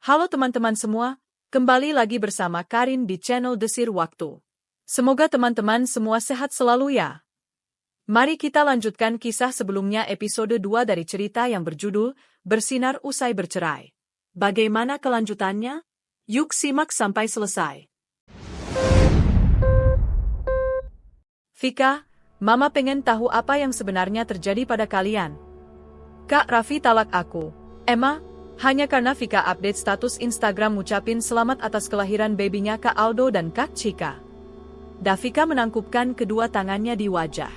Halo teman-teman semua, kembali lagi bersama Karin di channel Desir Waktu. Semoga teman-teman semua sehat selalu ya. Mari kita lanjutkan kisah sebelumnya episode 2 dari cerita yang berjudul Bersinar Usai Bercerai. Bagaimana kelanjutannya? Yuk simak sampai selesai. Vika, Mama pengen tahu apa yang sebenarnya terjadi pada kalian. Kak Raffi talak aku. Emma, hanya karena Vika update status Instagram ngucapin selamat atas kelahiran babynya Kak Aldo dan Kak Cika. Davika menangkupkan kedua tangannya di wajah.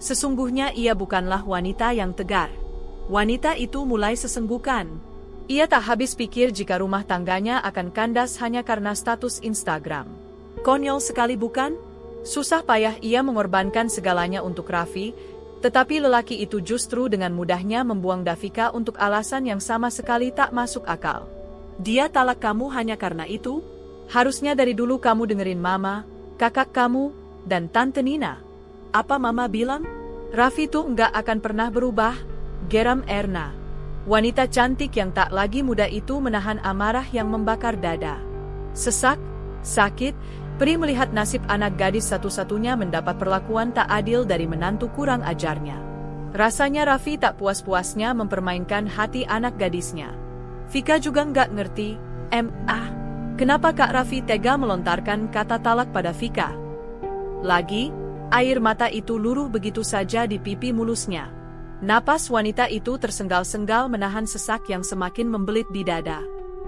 Sesungguhnya ia bukanlah wanita yang tegar. Wanita itu mulai sesenggukan. Ia tak habis pikir jika rumah tangganya akan kandas hanya karena status Instagram. Konyol sekali bukan? Susah payah ia mengorbankan segalanya untuk Raffi, tetapi lelaki itu justru dengan mudahnya membuang Davika untuk alasan yang sama sekali tak masuk akal. Dia talak kamu hanya karena itu? Harusnya dari dulu kamu dengerin Mama, kakak kamu, dan Tante Nina. Apa Mama bilang? Raffi tuh enggak akan pernah berubah, geram Erna. Wanita cantik yang tak lagi muda itu menahan amarah yang membakar dada. Sesak, sakit, Pri melihat nasib anak gadis satu-satunya mendapat perlakuan tak adil dari menantu kurang ajarnya. Rasanya Raffi tak puas-puasnya mempermainkan hati anak gadisnya. Vika juga nggak ngerti, kenapa Kak Raffi tega melontarkan kata talak pada Vika. Lagi, air mata itu luruh begitu saja di pipi mulusnya. Napas wanita itu tersengal-sengal menahan sesak yang semakin membelit di dada.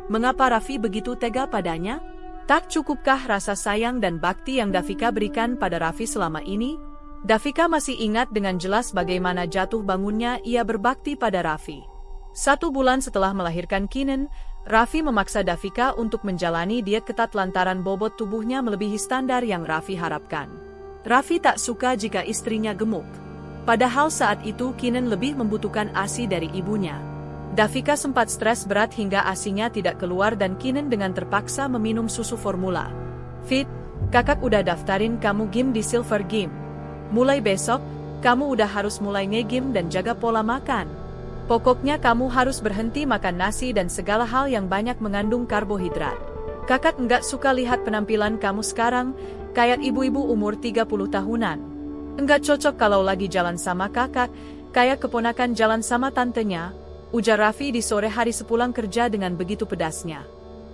Mengapa Raffi begitu tega padanya? Tak cukupkah rasa sayang dan bakti yang Davika berikan pada Raffi selama ini? Davika masih ingat dengan jelas bagaimana jatuh bangunnya ia berbakti pada Raffi. 1 bulan setelah melahirkan Kinen, Raffi memaksa Davika untuk menjalani diet ketat lantaran bobot tubuhnya melebihi standar yang Raffi harapkan. Raffi tak suka jika istrinya gemuk. Padahal saat itu Kinen lebih membutuhkan ASI dari ibunya. Davika sempat stres berat hingga ASInya tidak keluar dan Kinen dengan terpaksa meminum susu formula. Fit, kakak udah daftarin kamu game di Silver Game. Mulai besok, kamu udah harus mulai nge-game dan jaga pola makan. Pokoknya kamu harus berhenti makan nasi dan segala hal yang banyak mengandung karbohidrat. Kakak enggak suka lihat penampilan kamu sekarang, kayak ibu-ibu umur 30 tahunan. Enggak cocok kalau lagi jalan sama kakak, kayak keponakan jalan sama tantenya. Ujar Raffi di sore hari sepulang kerja dengan begitu pedasnya.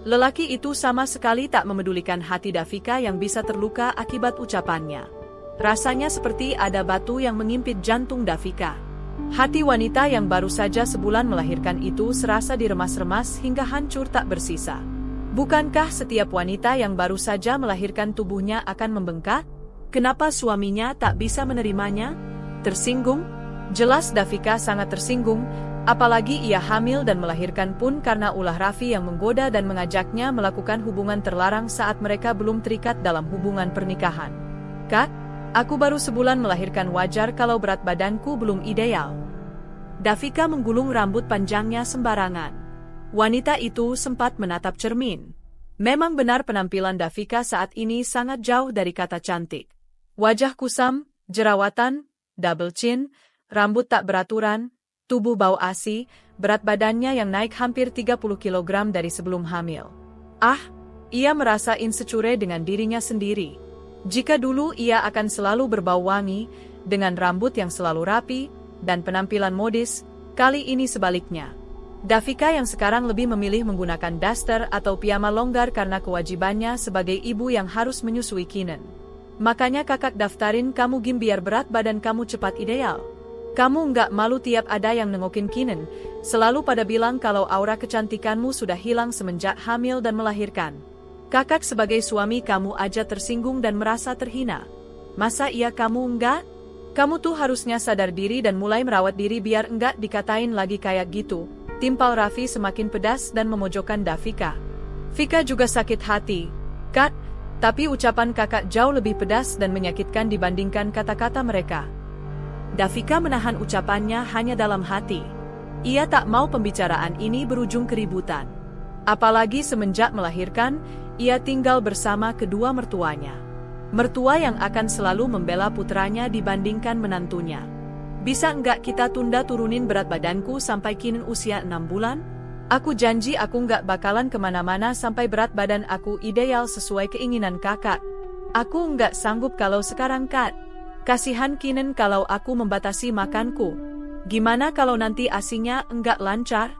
Lelaki itu sama sekali tak memedulikan hati Davika yang bisa terluka akibat ucapannya. Rasanya seperti ada batu yang mengimpit jantung Davika. Hati wanita yang baru saja sebulan melahirkan itu serasa diremas-remas hingga hancur tak bersisa. Bukankah setiap wanita yang baru saja melahirkan tubuhnya akan membengkak? Kenapa suaminya tak bisa menerimanya? Tersinggung? Jelas Davika sangat tersinggung. Apalagi ia hamil dan melahirkan pun karena ulah Raffi yang menggoda dan mengajaknya melakukan hubungan terlarang saat mereka belum terikat dalam hubungan pernikahan. Kak, aku baru sebulan melahirkan, wajar kalau berat badanku belum ideal. Davika menggulung rambut panjangnya sembarangan. Wanita itu sempat menatap cermin. Memang benar penampilan Davika saat ini sangat jauh dari kata cantik. Wajah kusam, jerawatan, double chin, rambut tak beraturan, tubuh bau ASI, berat badannya yang naik hampir 30 kg dari sebelum hamil. Ia merasa insecure dengan dirinya sendiri. Jika dulu ia akan selalu berbau wangi, dengan rambut yang selalu rapi, dan penampilan modis, kali ini sebaliknya. Davika yang sekarang lebih memilih menggunakan daster atau piyama longgar karena kewajibannya sebagai ibu yang harus menyusui Kinen. Makanya kakak daftarin kamu game biar berat badan kamu cepat ideal. Kamu nggak malu tiap ada yang nengokin Kinen, selalu pada bilang kalau aura kecantikanmu sudah hilang semenjak hamil dan melahirkan. Kakak sebagai suami kamu aja tersinggung dan merasa terhina. Masa iya kamu enggak? Kamu tuh harusnya sadar diri dan mulai merawat diri biar enggak dikatain lagi kayak gitu. Timpal Raffi semakin pedas dan memojokkan Davika. Vika juga sakit hati. Kak, tapi ucapan kakak jauh lebih pedas dan menyakitkan dibandingkan kata-kata mereka. Davika menahan ucapannya hanya dalam hati. Ia tak mau pembicaraan ini berujung keributan. Apalagi semenjak melahirkan, ia tinggal bersama kedua mertuanya. Mertua yang akan selalu membela putranya dibandingkan menantunya. Bisa enggak kita tunda turunin berat badanku sampai Kinen usia 6 bulan? Aku janji aku nggak bakalan kemana-mana sampai berat badan aku ideal sesuai keinginan kakak. Aku nggak sanggup kalau sekarang, Kak. Kasihan Kinen kalau aku membatasi makanku. Gimana kalau nanti ASI-nya nggak lancar?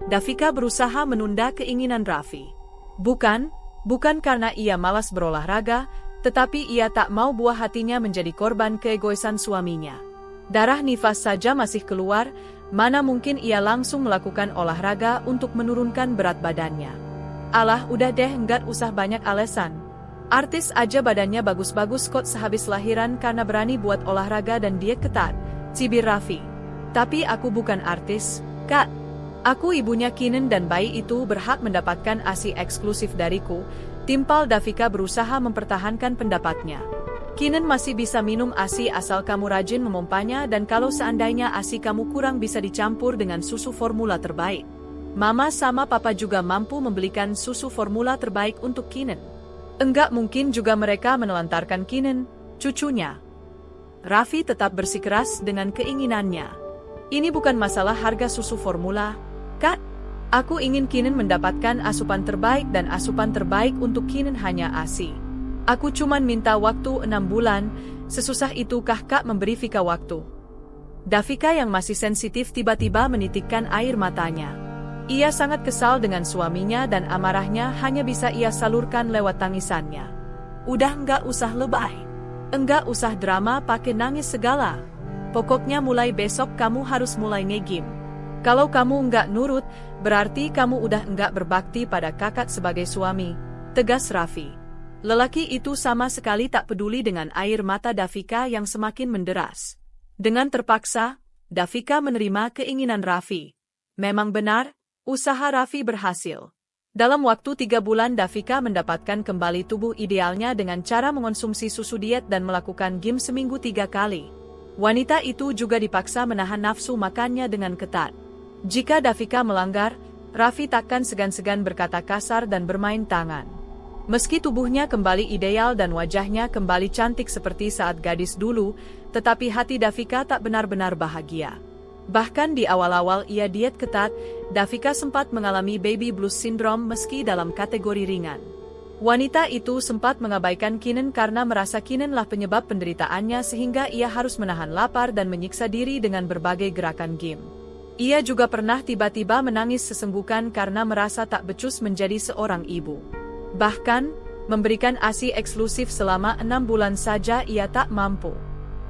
Davika berusaha menunda keinginan Raffi. Bukan karena ia malas berolahraga, tetapi ia tak mau buah hatinya menjadi korban keegoisan suaminya. Darah nifas saja masih keluar, mana mungkin ia langsung melakukan olahraga untuk menurunkan berat badannya. Alah, udah deh, nggak usah banyak alasan. Artis aja badannya bagus-bagus kok sehabis lahiran karena berani buat olahraga dan diet ketat, cibir Raffi. Tapi aku bukan artis, Kak. Aku ibunya Kinen dan bayi itu berhak mendapatkan ASI eksklusif dariku. Timpal Davika berusaha mempertahankan pendapatnya. Kinen masih bisa minum ASI asal kamu rajin memompanya dan kalau seandainya ASI kamu kurang bisa dicampur dengan susu formula terbaik. Mama sama papa juga mampu membelikan susu formula terbaik untuk Kinen. Enggak mungkin juga mereka menelantarkan Kinen, cucunya. Raffi tetap bersikeras dengan keinginannya. Ini bukan masalah harga susu formula, Kak. Aku ingin Kinen mendapatkan asupan terbaik dan asupan terbaik untuk Kinen hanya ASI. Aku cuman minta waktu 6 bulan, sesusah itukah Kak memberi Vika waktu? Davika yang masih sensitif tiba-tiba menitikkan air matanya. Ia sangat kesal dengan suaminya dan amarahnya hanya bisa ia salurkan lewat tangisannya. Udah nggak usah lebay. Enggak usah drama pakai nangis segala. Pokoknya mulai besok kamu harus mulai ngegim. Kalau kamu nggak nurut, berarti kamu udah nggak berbakti pada kakak sebagai suami, tegas Raffi. Lelaki itu sama sekali tak peduli dengan air mata Davika yang semakin menderas. Dengan terpaksa, Davika menerima keinginan Raffi. Memang benar, usaha Raffi berhasil. Dalam waktu 3 bulan Davika mendapatkan kembali tubuh idealnya dengan cara mengonsumsi susu diet dan melakukan gym seminggu 3 kali. Wanita itu juga dipaksa menahan nafsu makannya dengan ketat. Jika Davika melanggar, Raffi takkan segan-segan berkata kasar dan bermain tangan. Meski tubuhnya kembali ideal dan wajahnya kembali cantik seperti saat gadis dulu, tetapi hati Davika tak benar-benar bahagia. Bahkan di awal-awal ia diet ketat, Davika sempat mengalami baby blues syndrome meski dalam kategori ringan. Wanita itu sempat mengabaikan Kinen karena merasa Kinenlah penyebab penderitaannya sehingga ia harus menahan lapar dan menyiksa diri dengan berbagai gerakan gym. Ia juga pernah tiba-tiba menangis sesenggukan karena merasa tak becus menjadi seorang ibu. Bahkan, memberikan ASI eksklusif selama 6 bulan saja ia tak mampu.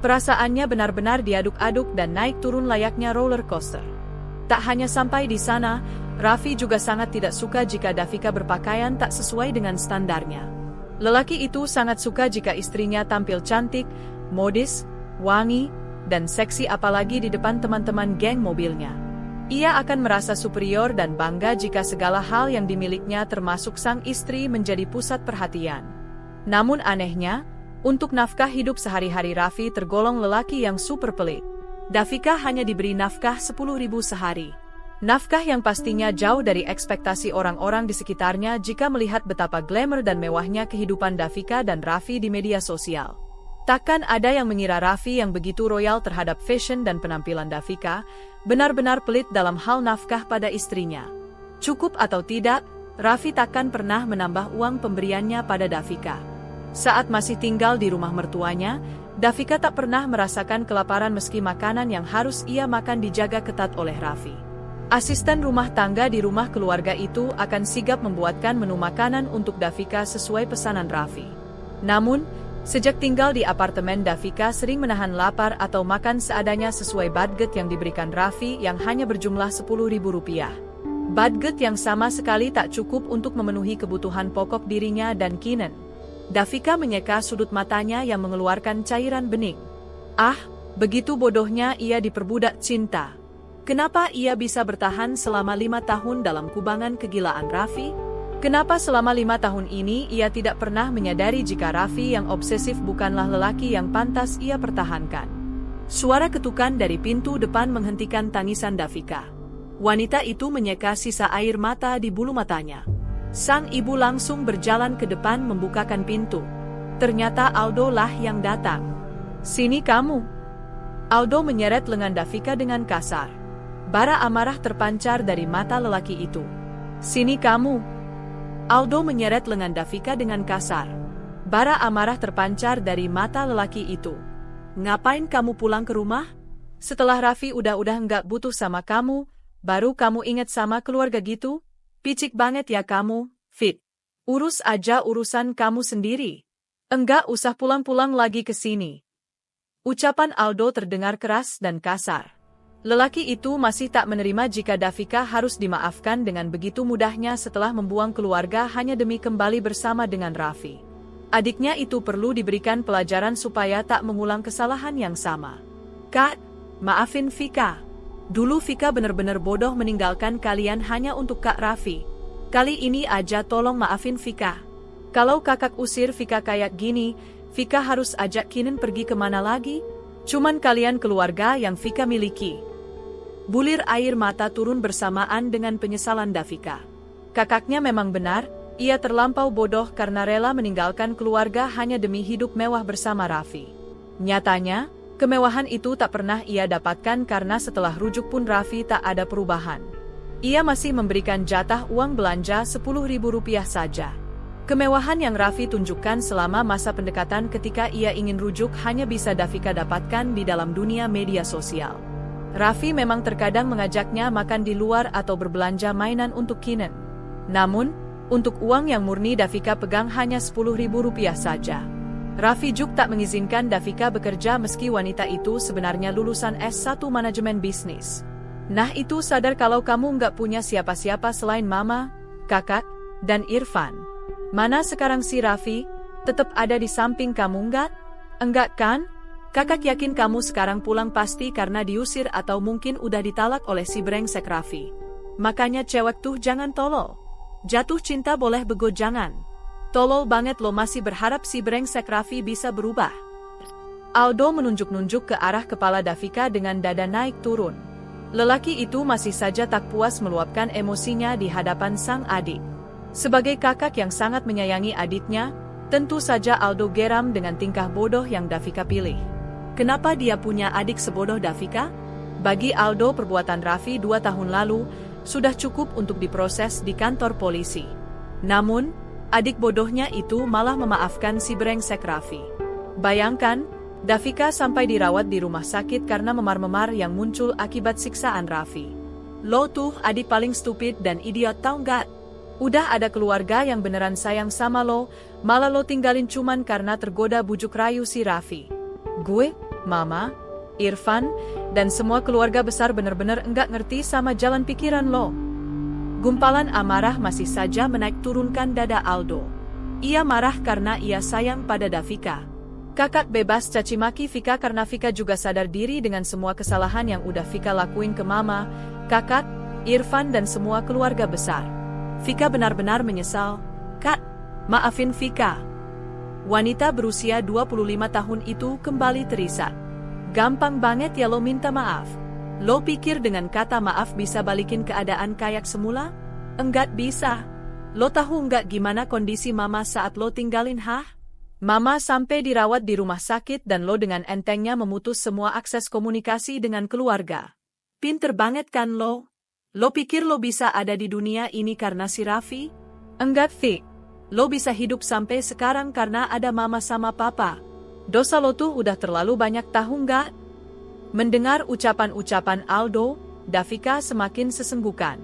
Perasaannya benar-benar diaduk-aduk dan naik turun layaknya roller coaster. Tak hanya sampai di sana, Raffi juga sangat tidak suka jika Davika berpakaian tak sesuai dengan standarnya. Lelaki itu sangat suka jika istrinya tampil cantik, modis, wangi, dan seksi apalagi di depan teman-teman geng mobilnya. Ia akan merasa superior dan bangga jika segala hal yang dimilikinya termasuk sang istri menjadi pusat perhatian. Namun anehnya, untuk nafkah hidup sehari-hari Raffi tergolong lelaki yang super pelit. Davika hanya diberi nafkah 10.000 sehari. Nafkah yang pastinya jauh dari ekspektasi orang-orang di sekitarnya jika melihat betapa glamour dan mewahnya kehidupan Davika dan Raffi di media sosial. Takkan ada yang mengira Raffi yang begitu royal terhadap fashion dan penampilan Davika, benar-benar pelit dalam hal nafkah pada istrinya. Cukup atau tidak, Raffi takkan pernah menambah uang pemberiannya pada Davika. Saat masih tinggal di rumah mertuanya, Davika tak pernah merasakan kelaparan meski makanan yang harus ia makan dijaga ketat oleh Raffi. Asisten rumah tangga di rumah keluarga itu akan sigap membuatkan menu makanan untuk Davika sesuai pesanan Raffi. Namun, sejak tinggal di apartemen Davika sering menahan lapar atau makan seadanya sesuai budget yang diberikan Raffi yang hanya berjumlah Rp10.000. Budget yang sama sekali tak cukup untuk memenuhi kebutuhan pokok dirinya dan Kinen. Davika menyeka sudut matanya yang mengeluarkan cairan bening. Ah, begitu bodohnya ia diperbudak cinta. Kenapa ia bisa bertahan selama 5 tahun dalam kubangan kegilaan Raffi? Kenapa selama 5 tahun ini ia tidak pernah menyadari jika Raffi yang obsesif bukanlah lelaki yang pantas ia pertahankan? Suara ketukan dari pintu depan menghentikan tangisan Davika. Wanita itu menyeka sisa air mata di bulu matanya. Sang ibu langsung berjalan ke depan membukakan pintu. Ternyata Aldo lah yang datang. Sini kamu. Aldo menyeret lengan Davika dengan kasar. Bara amarah terpancar dari mata lelaki itu. "Sini kamu." Aldo menyeret lengan Davika dengan kasar. Bara amarah terpancar dari mata lelaki itu. "Ngapain kamu pulang ke rumah? Setelah Raffi udah nggak butuh sama kamu, baru kamu inget sama keluarga gitu? Picik banget ya kamu, Fit. Urus aja urusan kamu sendiri. Enggak usah pulang-pulang lagi ke sini." Ucapan Aldo terdengar keras dan kasar. Lelaki itu masih tak menerima jika Davika harus dimaafkan dengan begitu mudahnya setelah membuang keluarga hanya demi kembali bersama dengan Raffi. Adiknya itu perlu diberikan pelajaran supaya tak mengulang kesalahan yang sama. "Kak, maafin Vika. Dulu Vika bener-bener bodoh meninggalkan kalian hanya untuk Kak Raffi. Kali ini aja tolong maafin Vika. Kalau kakak usir Vika kayak gini, Vika harus ajak Kinen pergi kemana lagi? Cuman kalian keluarga yang Vika miliki." Bulir air mata turun bersamaan dengan penyesalan Davika. Kakaknya memang benar, ia terlampau bodoh karena rela meninggalkan keluarga hanya demi hidup mewah bersama Raffi. Nyatanya, kemewahan itu tak pernah ia dapatkan karena setelah rujuk pun Raffi tak ada perubahan. Ia masih memberikan jatah uang belanja Rp10.000 saja. Kemewahan yang Raffi tunjukkan selama masa pendekatan ketika ia ingin rujuk hanya bisa Davika dapatkan di dalam dunia media sosial. Raffi memang terkadang mengajaknya makan di luar atau berbelanja mainan untuk Kinen. Namun, untuk uang yang murni Davika pegang hanya Rp10.000 saja. Raffi juga tak mengizinkan Davika bekerja meski wanita itu sebenarnya lulusan S1 Manajemen Bisnis. "Nah itu sadar kalau kamu nggak punya siapa-siapa selain mama, kakak, dan Irfan. Mana sekarang si Raffi? Tetap ada di samping kamu nggak? Enggak kan? Kakak yakin kamu sekarang pulang pasti karena diusir atau mungkin udah ditalak oleh si brengsek Raffi. Makanya cewek tuh jangan tolol. Jatuh cinta boleh bego jangan. Tolol banget lo masih berharap si brengsek Raffi bisa berubah." Aldo menunjuk-nunjuk ke arah kepala Davika dengan dada naik turun. Lelaki itu masih saja tak puas meluapkan emosinya di hadapan sang adik. Sebagai kakak yang sangat menyayangi adiknya, tentu saja Aldo geram dengan tingkah bodoh yang Davika pilih. Kenapa dia punya adik sebodoh Davika? Bagi Aldo perbuatan Raffi 2 tahun lalu sudah cukup untuk diproses di kantor polisi. Namun, adik bodohnya itu malah memaafkan si brengsek Raffi. Bayangkan, Davika sampai dirawat di rumah sakit karena memar-memar yang muncul akibat siksaan Raffi. Lo tuh adik paling stupid dan idiot tau nggak? Udah ada keluarga yang beneran sayang sama lo, malah lo tinggalin cuman karena tergoda bujuk rayu si Raffi. Gue, Mama, Irfan, dan semua keluarga besar bener-bener enggak ngerti sama jalan pikiran lo. Gumpalan amarah masih saja menaik turunkan dada Aldo. Ia marah karena ia sayang pada Davika. Kakak bebas caci maki Vika karena Vika juga sadar diri dengan semua kesalahan yang udah Vika lakuin ke Mama, kakak, Irfan dan semua keluarga besar. Vika benar-benar menyesal. "Kak, maafin Vika." Wanita berusia 25 tahun itu kembali terisak. "Gampang banget ya lo minta maaf. Lo pikir dengan kata maaf bisa balikin keadaan kayak semula? Enggak bisa. Lo tahu enggak gimana kondisi Mama saat lo tinggalin Mama sampai dirawat di rumah sakit dan lo dengan entengnya memutus semua akses komunikasi dengan keluarga. Pinter banget kan lo? Lo pikir lo bisa ada di dunia ini karena si Raffi? Enggak, Fik. Lo bisa hidup sampai sekarang karena ada Mama sama Papa. Dosa lo tuh udah terlalu banyak tahu nggak?" Mendengar ucapan-ucapan Aldo, Davika semakin sesenggukan.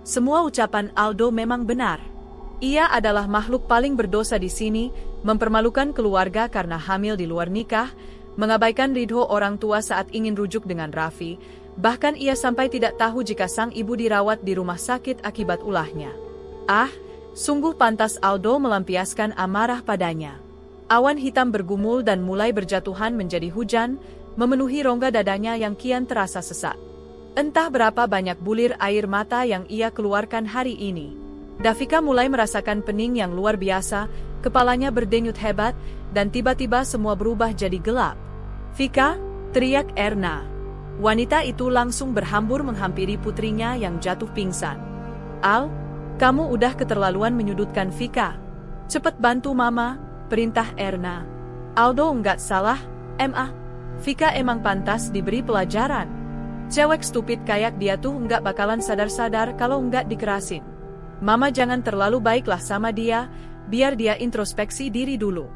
Semua ucapan Aldo memang benar. Ia adalah makhluk paling berdosa di sini, mempermalukan keluarga karena hamil di luar nikah, mengabaikan ridho orang tua saat ingin rujuk dengan Raffi, bahkan ia sampai tidak tahu jika sang ibu dirawat di rumah sakit akibat ulahnya. Sungguh pantas Aldo melampiaskan amarah padanya. Awan hitam bergumul dan mulai berjatuhan menjadi hujan, memenuhi rongga dadanya yang kian terasa sesak. Entah berapa banyak bulir air mata yang ia keluarkan hari ini. Davika mulai merasakan pening yang luar biasa, kepalanya berdenyut hebat, dan tiba-tiba semua berubah jadi gelap. "Vika!" teriak Erna. Wanita itu langsung berhambur menghampiri putrinya yang jatuh pingsan. "Al, kamu udah keterlaluan menyudutkan Vika. Cepet bantu Mama," perintah Erna. "Aldo nggak salah, Ma. Vika emang pantas diberi pelajaran. Cewek stupid kayak dia tuh nggak bakalan sadar-sadar kalau nggak dikerasin. Mama jangan terlalu baiklah sama dia, biar dia introspeksi diri dulu.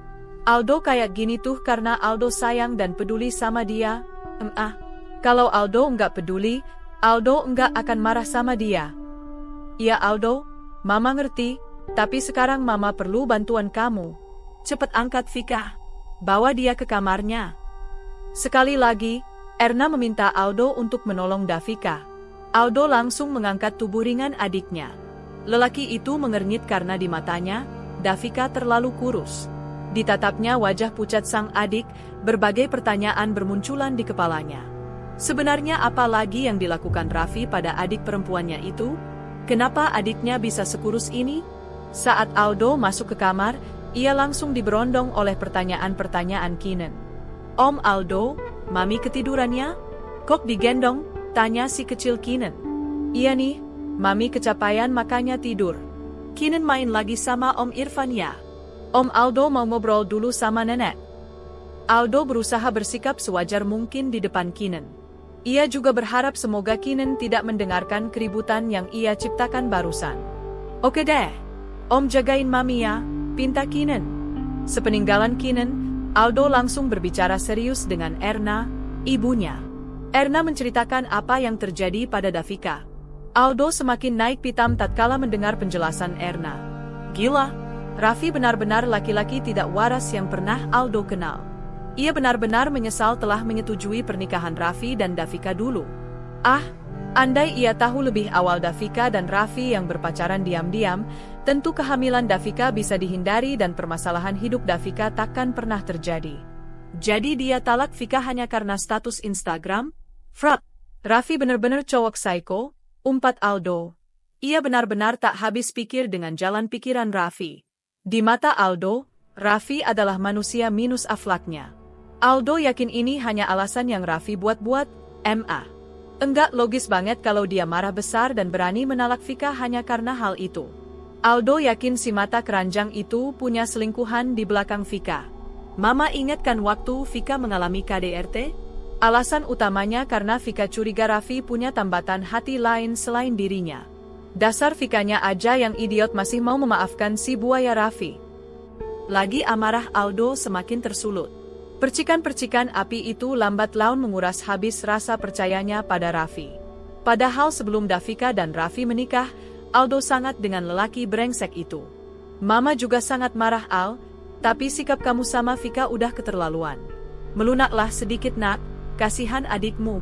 Aldo kayak gini tuh karena Aldo sayang dan peduli sama dia. Kalau Aldo nggak peduli, Aldo nggak akan marah sama dia. Iya Aldo, Mama ngerti, tapi sekarang Mama perlu bantuan kamu. Cepet angkat Vika. Bawa dia ke kamarnya. Sekali lagi, Erna meminta Aldo untuk menolong Davika. Aldo langsung mengangkat tubuh ringan adiknya. Lelaki itu mengernyit karena di matanya, Davika terlalu kurus. Ditatapnya wajah pucat sang adik, berbagai pertanyaan bermunculan di kepalanya. Sebenarnya apa lagi yang dilakukan Raffi pada adik perempuannya itu? Kenapa adiknya bisa sekurus ini? Saat Aldo masuk ke kamar, ia langsung diberondong oleh pertanyaan-pertanyaan Keenan. Om Aldo, Mami ketidurannya? Kok digendong? Tanya si kecil Keenan. Iya nih, Mami kecapean makanya tidur. Keenan main lagi sama Om Irfan ya. Om Aldo mau ngobrol dulu sama nenek. Aldo berusaha bersikap sewajar mungkin di depan Keenan. Ia juga berharap semoga Keenan tidak mendengarkan keributan yang ia ciptakan barusan. Oke deh, Om jagain Mami ya, pinta Keenan. Sepeninggalan Keenan, Aldo langsung berbicara serius dengan Erna, ibunya. Erna menceritakan apa yang terjadi pada Davika. Aldo semakin naik pitam tatkala mendengar penjelasan Erna. Gila, Raffi benar-benar laki-laki tidak waras yang pernah Aldo kenal. Ia benar-benar menyesal telah menyetujui pernikahan Raffi dan Davika dulu. Andai ia tahu lebih awal Davika dan Raffi yang berpacaran diam-diam, tentu kehamilan Davika bisa dihindari dan permasalahan hidup Davika takkan pernah terjadi. Jadi dia talak Vika hanya karena status Instagram? Frap, Raffi benar-benar cowok psycho, umpat Aldo. Ia benar-benar tak habis pikir dengan jalan pikiran Raffi. Di mata Aldo, Raffi adalah manusia minus akhlaknya. Aldo yakin ini hanya alasan yang Raffi buat-buat, Enggak logis banget kalau dia marah besar dan berani menalak Vika hanya karena hal itu. Aldo yakin si mata keranjang itu punya selingkuhan di belakang Vika. Mama ingatkan waktu Vika mengalami KDRT? Alasan utamanya karena Vika curiga Raffi punya tambatan hati lain selain dirinya. Dasar Vikanya aja yang idiot masih mau memaafkan si buaya Raffi. Lagi amarah Aldo semakin tersulut. Percikan-percikan api itu lambat laun menguras habis rasa percayanya pada Raffi. Padahal sebelum Davika dan Raffi menikah, Aldo sangat dengan lelaki brengsek itu. Mama juga sangat marah Al, tapi sikap kamu sama Vika udah keterlaluan. Melunaklah sedikit nak, kasihan adikmu.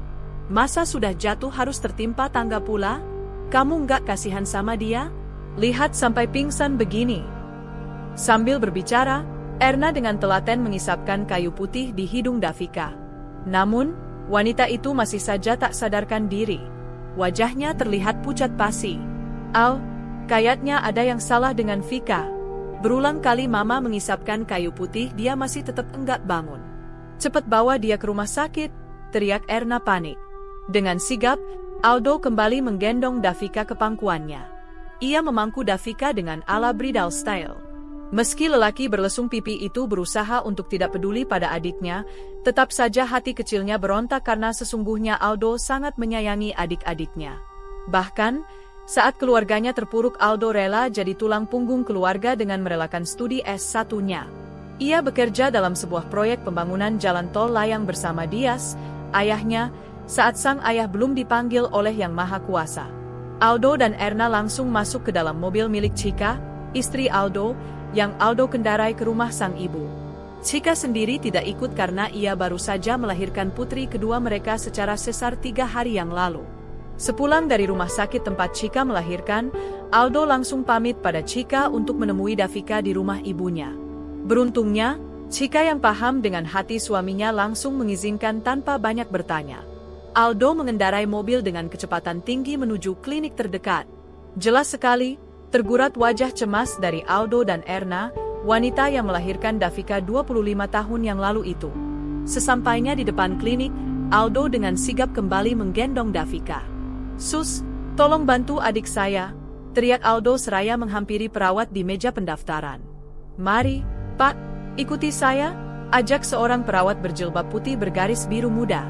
Masa sudah jatuh harus tertimpa tangga pula? Kamu nggak kasihan sama dia? Lihat sampai pingsan begini. Sambil berbicara, Erna dengan telaten mengisapkan kayu putih di hidung Davika. Namun, wanita itu masih saja tak sadarkan diri. Wajahnya terlihat pucat pasi. Al, kayaknya ada yang salah dengan Vika. Berulang kali Mama mengisapkan kayu putih, dia masih tetap enggak bangun. Cepat bawa dia ke rumah sakit, teriak Erna panik. Dengan sigap, Aldo kembali menggendong Davika ke pangkuannya. Ia memangku Davika dengan ala bridal style. Meski lelaki berlesung pipi itu berusaha untuk tidak peduli pada adiknya, tetap saja hati kecilnya berontak karena sesungguhnya Aldo sangat menyayangi adik-adiknya. Bahkan, saat keluarganya terpuruk Aldo rela jadi tulang punggung keluarga dengan merelakan studi S1-nya. Ia bekerja dalam sebuah proyek pembangunan jalan tol layang bersama Dias, ayahnya, saat sang ayah belum dipanggil oleh Yang Maha Kuasa. Aldo dan Erna langsung masuk ke dalam mobil milik Chika, istri Aldo, yang Aldo kendarai ke rumah sang ibu. Chika sendiri tidak ikut karena ia baru saja melahirkan putri kedua mereka secara sesar 3 hari yang lalu. Sepulang dari rumah sakit tempat Chika melahirkan, Aldo langsung pamit pada Chika untuk menemui Davika di rumah ibunya. Beruntungnya, Chika yang paham dengan hati suaminya langsung mengizinkan tanpa banyak bertanya. Aldo mengendarai mobil dengan kecepatan tinggi menuju klinik terdekat. Jelas sekali, tergurat wajah cemas dari Aldo dan Erna, wanita yang melahirkan Davika 25 tahun yang lalu itu. Sesampainya di depan klinik, Aldo dengan sigap kembali menggendong Davika. Sus, tolong bantu adik saya, teriak Aldo seraya menghampiri perawat di meja pendaftaran. Mari, Pak, ikuti saya, ajak seorang perawat berjilbab putih bergaris biru muda.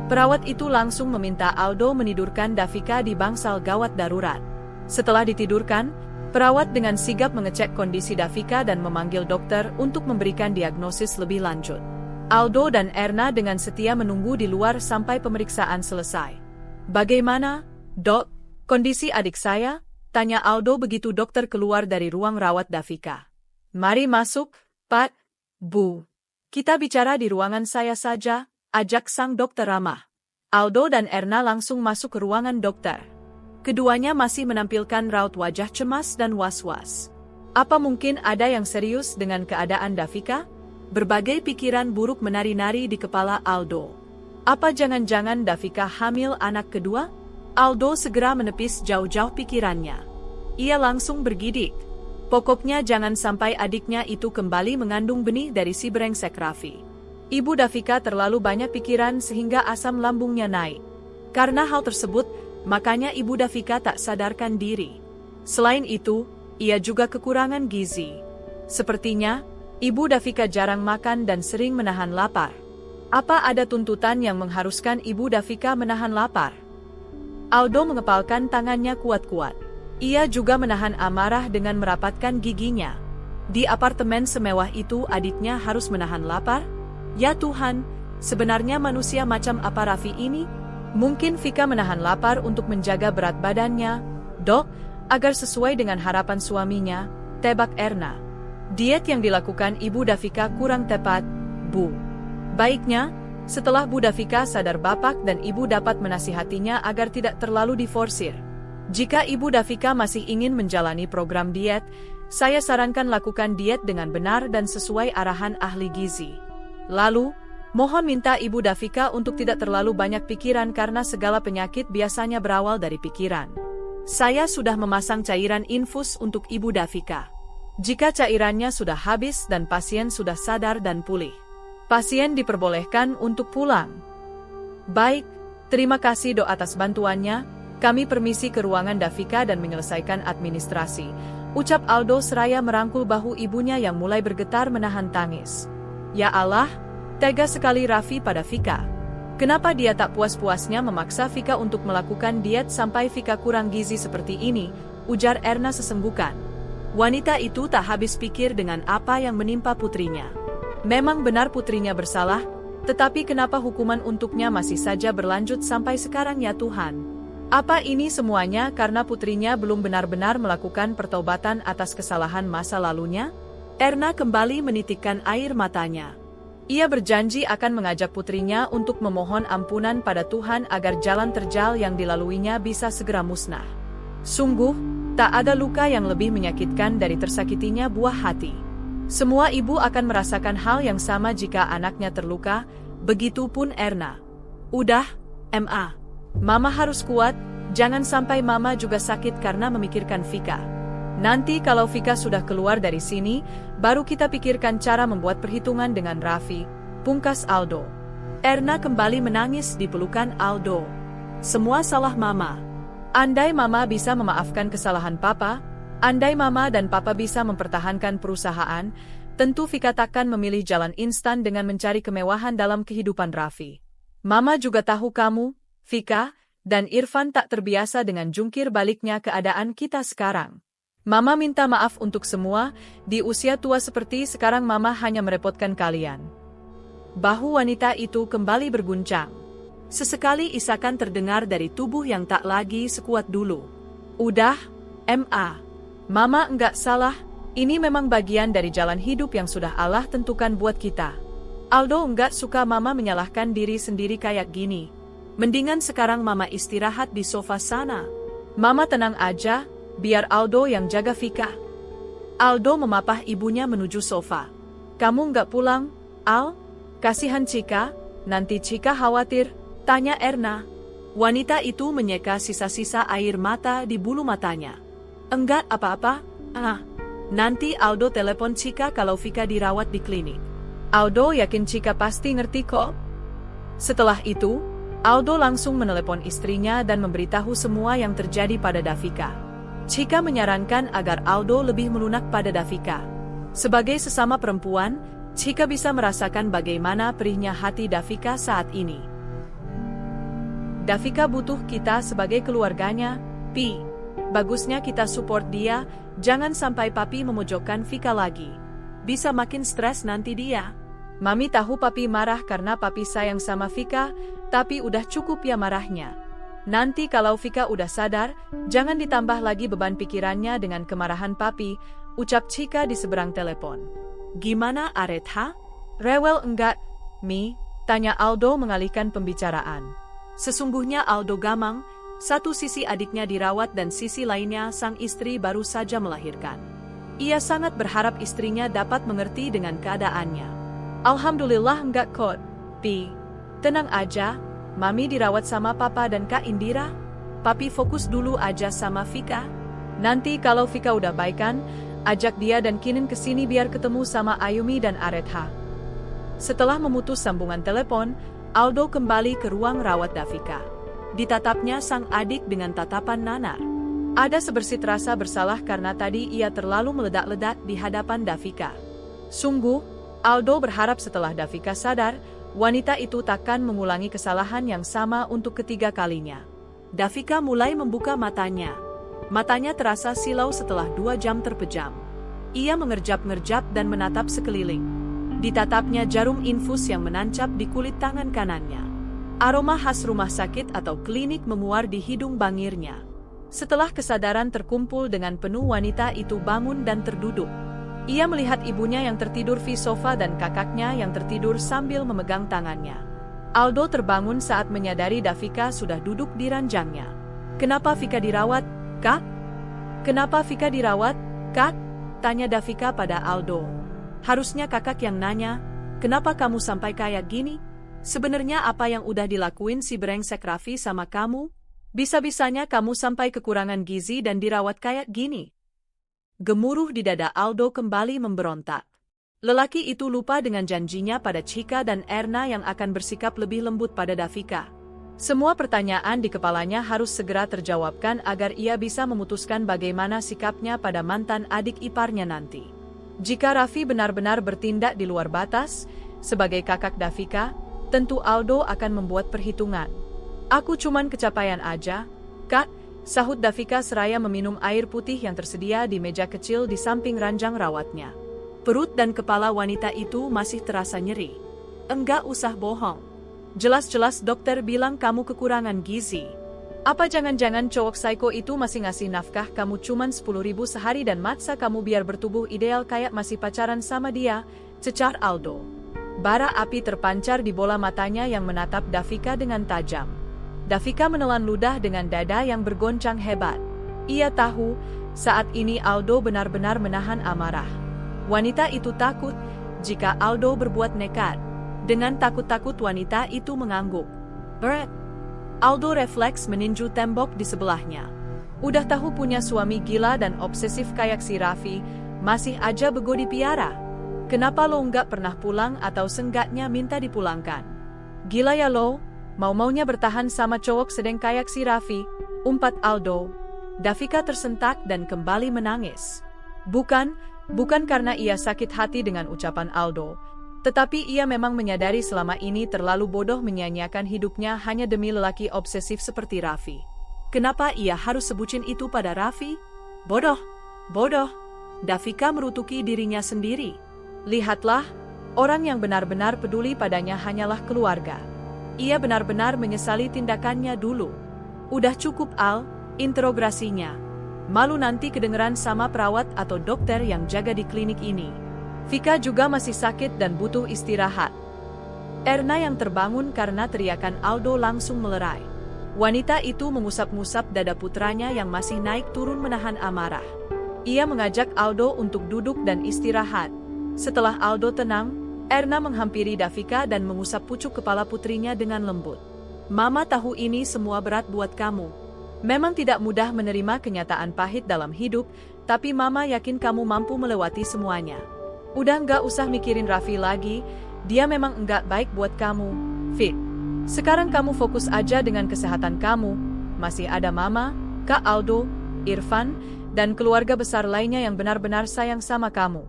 Perawat itu langsung meminta Aldo menidurkan Davika di bangsal gawat darurat. Setelah ditidurkan, perawat dengan sigap mengecek kondisi Davika dan memanggil dokter untuk memberikan diagnosis lebih lanjut. Aldo dan Erna dengan setia menunggu di luar sampai pemeriksaan selesai. "Bagaimana, Dok, kondisi adik saya?" tanya Aldo begitu dokter keluar dari ruang rawat Davika. "Mari masuk, Pak, Bu. Kita bicara di ruangan saya saja," ajak sang dokter ramah. Aldo dan Erna langsung masuk ke ruangan dokter. Keduanya masih menampilkan raut wajah cemas dan was-was. Apa mungkin ada yang serius dengan keadaan Davika? Berbagai pikiran buruk menari-nari di kepala Aldo. Apa jangan-jangan Davika hamil anak kedua? Aldo segera menepis jauh-jauh pikirannya. Ia langsung bergidik. Pokoknya jangan sampai adiknya itu kembali mengandung benih dari si brengsek Raffi. Ibu Davika terlalu banyak pikiran sehingga asam lambungnya naik. Karena hal tersebut, makanya ibu Davika tak sadarkan diri. Selain itu, ia juga kekurangan gizi. Sepertinya, ibu Davika jarang makan dan sering menahan lapar. Apa ada tuntutan yang mengharuskan ibu Davika menahan lapar? Aldo mengepalkan tangannya kuat-kuat. Ia juga menahan amarah dengan merapatkan giginya. Di apartemen semewah itu adiknya harus menahan lapar? Ya Tuhan, sebenarnya manusia macam apa Raffi ini? Mungkin Vika menahan lapar untuk menjaga berat badannya, Dok, agar sesuai dengan harapan suaminya, tebak Erna. Diet yang dilakukan Ibu Davika kurang tepat, Bu. Baiknya, setelah Bu Davika sadar bapak dan Ibu dapat menasihatinya agar tidak terlalu diforsir. Jika Ibu Davika masih ingin menjalani program diet, saya sarankan lakukan diet dengan benar dan sesuai arahan ahli gizi. Lalu, mohon minta Ibu Davika untuk tidak terlalu banyak pikiran karena segala penyakit biasanya berawal dari pikiran. Saya sudah memasang cairan infus untuk Ibu Davika. Jika cairannya sudah habis dan pasien sudah sadar dan pulih, pasien diperbolehkan untuk pulang. Baik, terima kasih Dok atas bantuannya. Kami permisi ke ruangan Davika dan menyelesaikan administrasi, ucap Aldo seraya merangkul bahu ibunya yang mulai bergetar menahan tangis. Ya Allah, tega sekali Raffi pada Vika. Kenapa dia tak puas-puasnya memaksa Vika untuk melakukan diet sampai Vika kurang gizi seperti ini, ujar Erna sesenggukan. Wanita itu tak habis pikir dengan apa yang menimpa putrinya. Memang benar putrinya bersalah, tetapi kenapa hukuman untuknya masih saja berlanjut sampai sekarang ya Tuhan? Apa ini semuanya karena putrinya belum benar-benar melakukan pertobatan atas kesalahan masa lalunya? Erna kembali menitikkan air matanya. Ia berjanji akan mengajak putrinya untuk memohon ampunan pada Tuhan agar jalan terjal yang dilaluinya bisa segera musnah. Sungguh, tak ada luka yang lebih menyakitkan dari tersakitinya buah hati. Semua ibu akan merasakan hal yang sama jika anaknya terluka, begitupun Erna. Udah, Ma. Mama harus kuat, jangan sampai Mama juga sakit karena memikirkan Vika. Nanti kalau Vika sudah keluar dari sini, baru kita pikirkan cara membuat perhitungan dengan Raffi, pungkas Aldo. Erna kembali menangis di pelukan Aldo. Semua salah Mama. Andai Mama bisa memaafkan kesalahan Papa, andai Mama dan Papa bisa mempertahankan perusahaan, tentu Vika takkan memilih jalan instan dengan mencari kemewahan dalam kehidupan Raffi. Mama juga tahu kamu, Vika, dan Irfan tak terbiasa dengan jungkir baliknya keadaan kita sekarang. Mama minta maaf untuk semua, di usia tua seperti sekarang Mama hanya merepotkan kalian. Bahu wanita itu kembali berguncang. Sesekali isakan terdengar dari tubuh yang tak lagi sekuat dulu. Udah, Ma. Mama enggak salah, ini memang bagian dari jalan hidup yang sudah Allah tentukan buat kita. Aldo enggak suka Mama menyalahkan diri sendiri kayak gini. Mendingan sekarang Mama istirahat di sofa sana. Mama tenang aja, biar Aldo yang jaga Vika. Aldo memapah ibunya menuju sofa. Kamu nggak pulang, Al? Kasihan Cika, nanti Cika khawatir, tanya Erna. Wanita itu menyeka sisa-sisa air mata di bulu matanya. Enggak apa-apa, nanti Aldo telepon Cika kalau Vika dirawat di klinik. Aldo yakin Cika pasti ngerti kok. Setelah itu, Aldo langsung menelepon istrinya dan memberitahu semua yang terjadi pada Davika. Cika menyarankan agar Aldo lebih melunak pada Davika. Sebagai sesama perempuan, Cika bisa merasakan bagaimana perihnya hati Davika saat ini. Davika butuh kita sebagai keluarganya, Pi. Bagusnya kita support dia, jangan sampai papi memojokkan Vika lagi. Bisa makin stres nanti dia. Mami tahu papi marah karena papi sayang sama Vika, tapi udah cukup ya marahnya. Nanti kalau Vika udah sadar, jangan ditambah lagi beban pikirannya dengan kemarahan papi, ucap Chika di seberang telepon. Gimana Aretha? Rewel enggak, Mi? Tanya Aldo mengalihkan pembicaraan. Sesungguhnya Aldo gamang, satu sisi adiknya dirawat dan sisi lainnya sang istri baru saja melahirkan. Ia sangat berharap istrinya dapat mengerti dengan keadaannya. Alhamdulillah enggak kok, Pi. Tenang aja, Mami dirawat sama Papa dan Kak Indira. Papi fokus dulu aja sama Vika. Nanti kalau Vika udah baikan, ajak dia dan Kinin kesini biar ketemu sama Ayumi dan Aretha. Setelah memutus sambungan telepon, Aldo kembali ke ruang rawat Davika. Ditatapnya sang adik dengan tatapan nanar. Ada sebersit rasa bersalah karena tadi ia terlalu meledak-ledak di hadapan Davika. Sungguh, Aldo berharap setelah Davika sadar, wanita itu takkan mengulangi kesalahan yang sama untuk ketiga kalinya. Davika mulai membuka matanya. Matanya terasa silau setelah 2 jam terpejam. Ia mengerjap-ngerjap dan menatap sekeliling. Ditatapnya jarum infus yang menancap di kulit tangan kanannya. Aroma khas rumah sakit atau klinik memuar di hidung bangirnya. Setelah kesadaran terkumpul dengan penuh, wanita itu bangun dan terduduk. Ia melihat ibunya yang tertidur di sofa dan kakaknya yang tertidur sambil memegang tangannya. Aldo terbangun saat menyadari Davika sudah duduk di ranjangnya. Kenapa Vika dirawat, Kak? Kenapa Vika dirawat, Kak? Tanya Davika pada Aldo. Harusnya kakak yang nanya, kenapa kamu sampai kayak gini? Sebenarnya apa yang udah dilakuin si brengsek Raffi sama kamu? Bisa-bisanya kamu sampai kekurangan gizi dan dirawat kayak gini. Gemuruh di dada Aldo kembali memberontak. Lelaki itu lupa dengan janjinya pada Chika dan Erna yang akan bersikap lebih lembut pada Davika. Semua pertanyaan di kepalanya harus segera terjawabkan agar ia bisa memutuskan bagaimana sikapnya pada mantan adik iparnya nanti. Jika Raffi benar-benar bertindak di luar batas, sebagai kakak Davika, tentu Aldo akan membuat perhitungan. Aku cuman kecapean aja, Kak, sahut Davika seraya meminum air putih yang tersedia di meja kecil di samping ranjang rawatnya. Perut dan kepala wanita itu masih terasa nyeri. Enggak usah bohong. Jelas-jelas dokter bilang kamu kekurangan gizi. Apa jangan-jangan cowok psycho itu masih ngasih nafkah kamu cuman 10.000 sehari dan maksa kamu biar bertubuh ideal kayak masih pacaran sama dia, cecar Aldo. Bara api terpancar di bola matanya yang menatap Davika dengan tajam. Davika menelan ludah dengan dada yang bergoncang hebat. Ia tahu, saat ini Aldo benar-benar menahan amarah. Wanita itu takut, jika Aldo berbuat nekat. Dengan takut-takut wanita itu mengangguk. Bert. Aldo refleks meninju tembok di sebelahnya. Udah tahu punya suami gila dan obsesif kayak si Raffi, masih aja bego dipiara. Kenapa lo nggak pernah pulang atau seenggaknya minta dipulangkan? Gila ya lo, mau-maunya bertahan sama cowok sedeng kayak si Raffi, umpat Aldo. Davika tersentak dan kembali menangis. Bukan karena ia sakit hati dengan ucapan Aldo. Tetapi ia memang menyadari selama ini terlalu bodoh menyia-nyiakan hidupnya hanya demi lelaki obsesif seperti Raffi. Kenapa ia harus sebutin itu pada Raffi? Bodoh. Davika merutuki dirinya sendiri. Lihatlah, orang yang benar-benar peduli padanya hanyalah keluarga. Ia benar-benar menyesali tindakannya dulu. Udah cukup Al, interogasinya. Malu nanti kedengeran sama perawat atau dokter yang jaga di klinik ini. Vika juga masih sakit dan butuh istirahat. Erna yang terbangun karena teriakan Aldo langsung melerai. Wanita itu mengusap-ngusap dada putranya yang masih naik turun menahan amarah. Ia mengajak Aldo untuk duduk dan istirahat. Setelah Aldo tenang, Erna menghampiri Davika dan mengusap pucuk kepala putrinya dengan lembut. Mama tahu ini semua berat buat kamu. Memang tidak mudah menerima kenyataan pahit dalam hidup, tapi Mama yakin kamu mampu melewati semuanya. Udah nggak usah mikirin Raffi lagi, dia memang nggak baik buat kamu, Fit. Sekarang kamu fokus aja dengan kesehatan kamu, masih ada Mama, Kak Aldo, Irfan, dan keluarga besar lainnya yang benar-benar sayang sama kamu.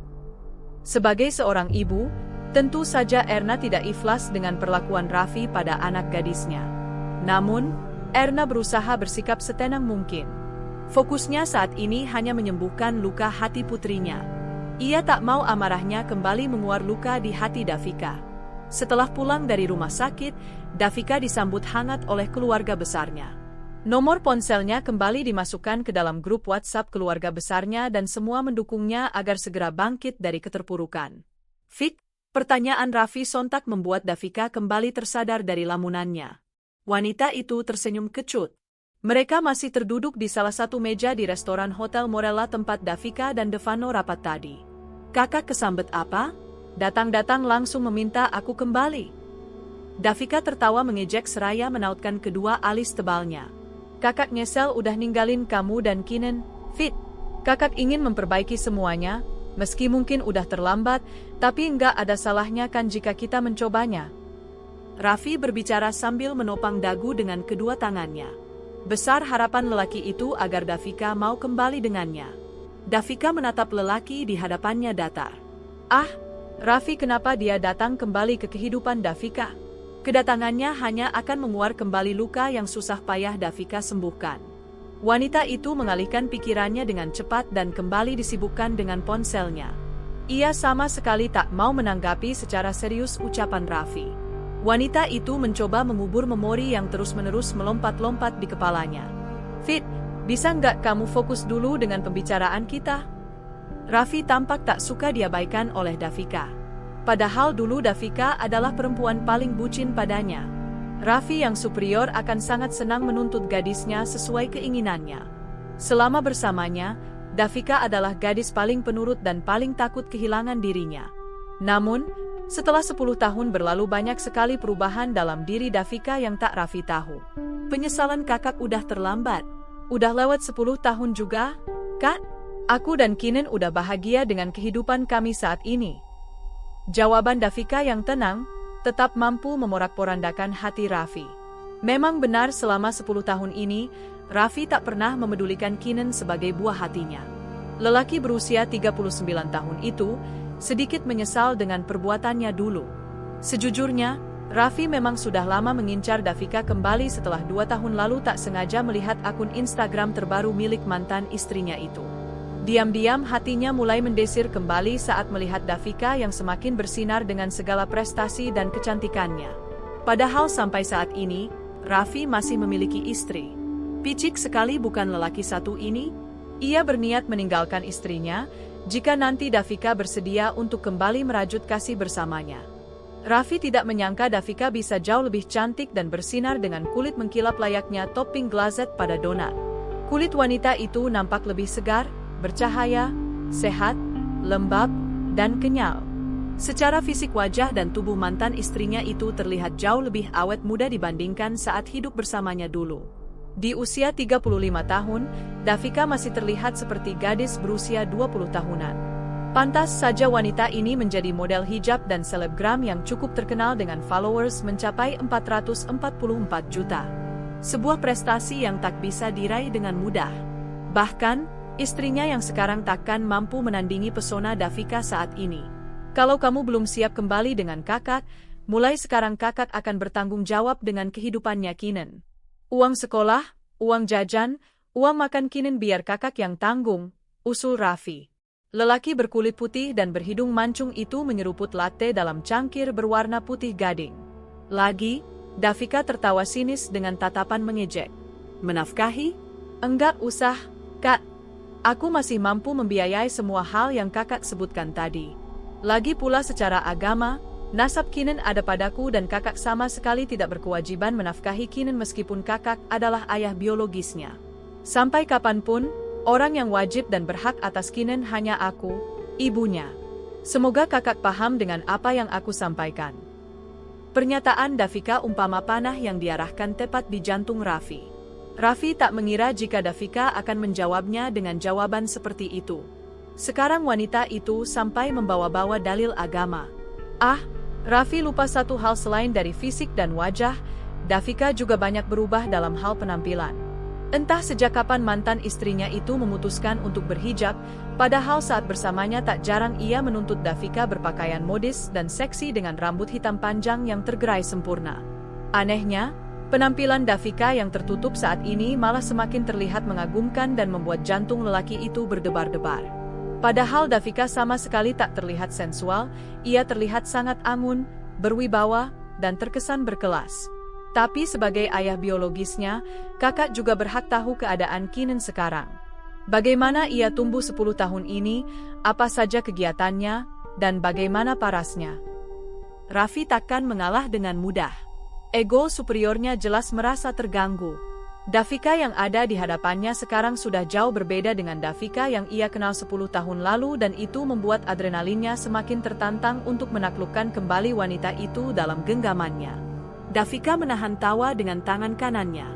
Sebagai seorang ibu, tentu saja Erna tidak ikhlas dengan perlakuan Raffi pada anak gadisnya. Namun, Erna berusaha bersikap setenang mungkin. Fokusnya saat ini hanya menyembuhkan luka hati putrinya. Ia tak mau amarahnya kembali menguar luka di hati Davika. Setelah pulang dari rumah sakit, Davika disambut hangat oleh keluarga besarnya. Nomor ponselnya kembali dimasukkan ke dalam grup WhatsApp keluarga besarnya dan semua mendukungnya agar segera bangkit dari keterpurukan. Fit, pertanyaan Raffi sontak membuat Davika kembali tersadar dari lamunannya. Wanita itu tersenyum kecut. Mereka masih terduduk di salah satu meja di restoran Hotel Morella tempat Davika dan Devano rapat tadi. Kakak kesambet apa? Datang-datang langsung meminta aku kembali. Davika tertawa mengejek seraya menautkan kedua alis tebalnya. Kakak nyesel udah ninggalin kamu dan Kinen. Fit, kakak ingin memperbaiki semuanya, meski mungkin udah terlambat, tapi nggak ada salahnya kan jika kita mencobanya. Raffi berbicara sambil menopang dagu dengan kedua tangannya. Besar harapan lelaki itu agar Davika mau kembali dengannya. Davika menatap lelaki di hadapannya datar. Ah, Raffi, kenapa dia datang kembali ke kehidupan Davika? Kedatangannya hanya akan menguar kembali luka yang susah payah Davika sembuhkan. Wanita itu mengalihkan pikirannya dengan cepat dan kembali disibukkan dengan ponselnya. Ia sama sekali tak mau menanggapi secara serius ucapan Raffi. Wanita itu mencoba mengubur memori yang terus-menerus melompat-lompat di kepalanya. Fit, bisa nggak kamu fokus dulu dengan pembicaraan kita? Raffi tampak tak suka diabaikan oleh Davika. Padahal dulu Davika adalah perempuan paling bucin padanya. Raffi yang superior akan sangat senang menuntut gadisnya sesuai keinginannya. Selama bersamanya, Davika adalah gadis paling penurut dan paling takut kehilangan dirinya. Namun, setelah 10 tahun berlalu banyak sekali perubahan dalam diri Davika yang tak Raffi tahu. Penyesalan kakak udah terlambat. Udah lewat 10 tahun juga, Kak? Aku dan Kinen udah bahagia dengan kehidupan kami saat ini. Jawaban Davika yang tenang, tetap mampu memorak-porandakan hati Raffi. Memang benar selama 10 tahun ini, Raffi tak pernah memedulikan Kinen sebagai buah hatinya. Lelaki berusia 39 tahun itu, sedikit menyesal dengan perbuatannya dulu. Sejujurnya, Raffi memang sudah lama mengincar Davika kembali setelah 2 tahun lalu tak sengaja melihat akun Instagram terbaru milik mantan istrinya itu. Diam-diam hatinya mulai mendesir kembali saat melihat Davika yang semakin bersinar dengan segala prestasi dan kecantikannya. Padahal sampai saat ini, Raffi masih memiliki istri. Picik sekali bukan lelaki satu ini? Ia berniat meninggalkan istrinya, jika nanti Davika bersedia untuk kembali merajut kasih bersamanya. Raffi tidak menyangka Davika bisa jauh lebih cantik dan bersinar dengan kulit mengkilap layaknya topping glazed pada donat. Kulit wanita itu nampak lebih segar, bercahaya, sehat, lembab, dan kenyal. Secara fisik wajah dan tubuh mantan istrinya itu terlihat jauh lebih awet muda dibandingkan saat hidup bersamanya dulu. Di usia 35 tahun, Davika masih terlihat seperti gadis berusia 20 tahunan. Pantas saja wanita ini menjadi model hijab dan selebgram yang cukup terkenal dengan followers mencapai 444 juta. Sebuah prestasi yang tak bisa diraih dengan mudah. Bahkan, istrinya yang sekarang takkan mampu menandingi pesona Davika saat ini. Kalau kamu belum siap kembali dengan kakak, mulai sekarang kakak akan bertanggung jawab dengan kehidupannya Kinen. Uang sekolah, uang jajan, uang makan Kinen biar kakak yang tanggung, usul Raffi. Lelaki berkulit putih dan berhidung mancung itu menyeruput latte dalam cangkir berwarna putih gading. Lagi, Davika tertawa sinis dengan tatapan mengejek. Menafkahi? Enggak usah, Kak. Aku masih mampu membiayai semua hal yang kakak sebutkan tadi. Lagi pula secara agama, nasab Kinen ada padaku dan kakak sama sekali tidak berkewajiban menafkahi Kinen meskipun kakak adalah ayah biologisnya. Sampai kapanpun, orang yang wajib dan berhak atas Kinen hanya aku, ibunya. Semoga kakak paham dengan apa yang aku sampaikan. Pernyataan Davika umpama panah yang diarahkan tepat di jantung Raffi. Raffi tak mengira jika Davika akan menjawabnya dengan jawaban seperti itu. Sekarang wanita itu sampai membawa-bawa dalil agama. Ah, Raffi lupa satu hal selain dari fisik dan wajah, Davika juga banyak berubah dalam hal penampilan. Entah sejak kapan mantan istrinya itu memutuskan untuk berhijab, padahal saat bersamanya tak jarang ia menuntut Davika berpakaian modis dan seksi dengan rambut hitam panjang yang tergerai sempurna. Anehnya, Penampilan Davika yang tertutup saat ini malah semakin terlihat mengagumkan dan membuat jantung lelaki itu berdebar-debar. Padahal Davika sama sekali tak terlihat sensual, ia terlihat sangat anggun, berwibawa, dan terkesan berkelas. Tapi sebagai ayah biologisnya, kakak juga berhak tahu keadaan Keenan sekarang. Bagaimana ia tumbuh 10 tahun ini, apa saja kegiatannya, dan bagaimana parasnya. Raffi takkan mengalah dengan mudah. Ego superiornya jelas merasa terganggu. Davika yang ada di hadapannya sekarang sudah jauh berbeda dengan Davika yang ia kenal 10 tahun lalu dan itu membuat adrenalinnya semakin tertantang untuk menaklukkan kembali wanita itu dalam genggamannya. Davika menahan tawa dengan tangan kanannya.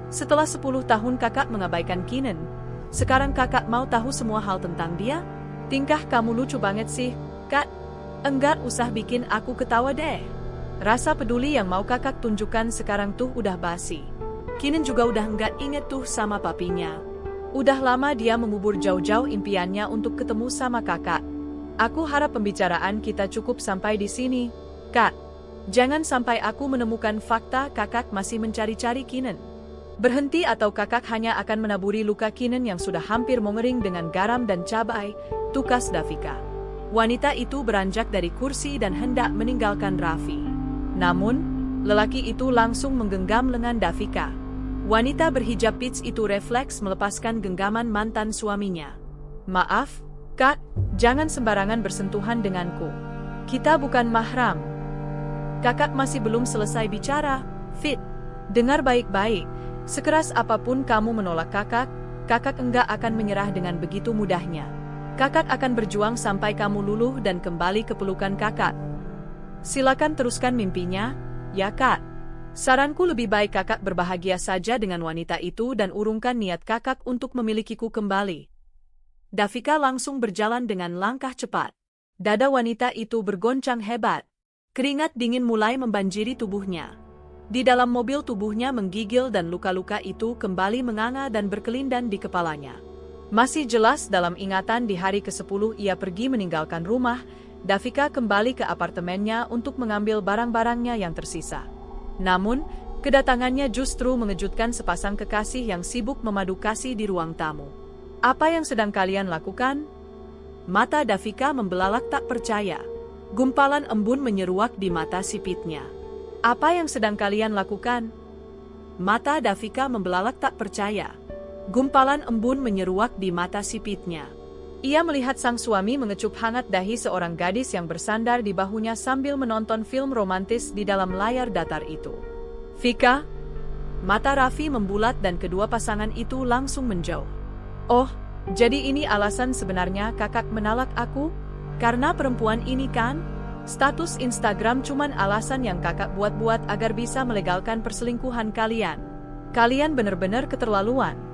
Setelah 10 tahun kakak mengabaikan Keenan, sekarang kakak mau tahu semua hal tentang dia? Tingkah kamu lucu banget sih, Kak. Enggak usah bikin aku ketawa deh. Rasa peduli yang mau kakak tunjukkan sekarang tuh udah basi. Keenan juga udah enggak inget tuh sama papinya. Udah lama dia mengubur jauh-jauh impiannya untuk ketemu sama kakak. Aku harap pembicaraan kita cukup sampai di sini, Kak. Jangan sampai aku menemukan fakta kakak masih mencari-cari Keenan. Berhenti atau kakak hanya akan menaburi luka Keenan yang sudah hampir mengering dengan garam dan cabai, tukas Davika. Wanita itu beranjak dari kursi dan hendak meninggalkan Raffi. Namun, lelaki itu langsung menggenggam lengan Davika. Wanita berhijab peach itu refleks melepaskan genggaman mantan suaminya. Maaf, Kak, jangan sembarangan bersentuhan denganku. Kita bukan mahram. Kakak masih belum selesai bicara, Fit. Dengar baik-baik, sekeras apapun kamu menolak kakak, kakak enggak akan menyerah dengan begitu mudahnya. Kakak akan berjuang sampai kamu luluh dan kembali ke pelukan kakak. Silakan teruskan mimpinya, ya Kak. Saranku lebih baik kakak berbahagia saja dengan wanita itu dan urungkan niat kakak untuk memilikiku kembali. Davika langsung berjalan dengan langkah cepat. Dada wanita itu bergoncang hebat. Keringat dingin mulai membanjiri tubuhnya. Di dalam mobil tubuhnya menggigil dan luka-luka itu kembali menganga dan berkelindan di kepalanya. Masih jelas dalam ingatan di hari ke-10 ia pergi meninggalkan rumah, Davika kembali ke apartemennya untuk mengambil barang-barangnya yang tersisa. Namun, kedatangannya justru mengejutkan sepasang kekasih yang sibuk memadu kasih di ruang tamu. Apa yang sedang kalian lakukan? Mata Davika membelalak tak percaya. Gumpalan embun menyeruak di mata sipitnya. Apa yang sedang kalian lakukan? Mata Davika membelalak tak percaya. Gumpalan embun menyeruak di mata sipitnya. Ia melihat sang suami mengecup hangat dahi seorang gadis yang bersandar di bahunya sambil menonton film romantis di dalam layar datar itu. Vika? Mata Raffi membulat dan kedua pasangan itu langsung menjauh. Oh, jadi ini alasan sebenarnya kakak menalak aku? Karena perempuan ini kan? Status Instagram cuman alasan yang kakak buat-buat agar bisa melegalkan perselingkuhan kalian. Kalian benar-benar keterlaluan.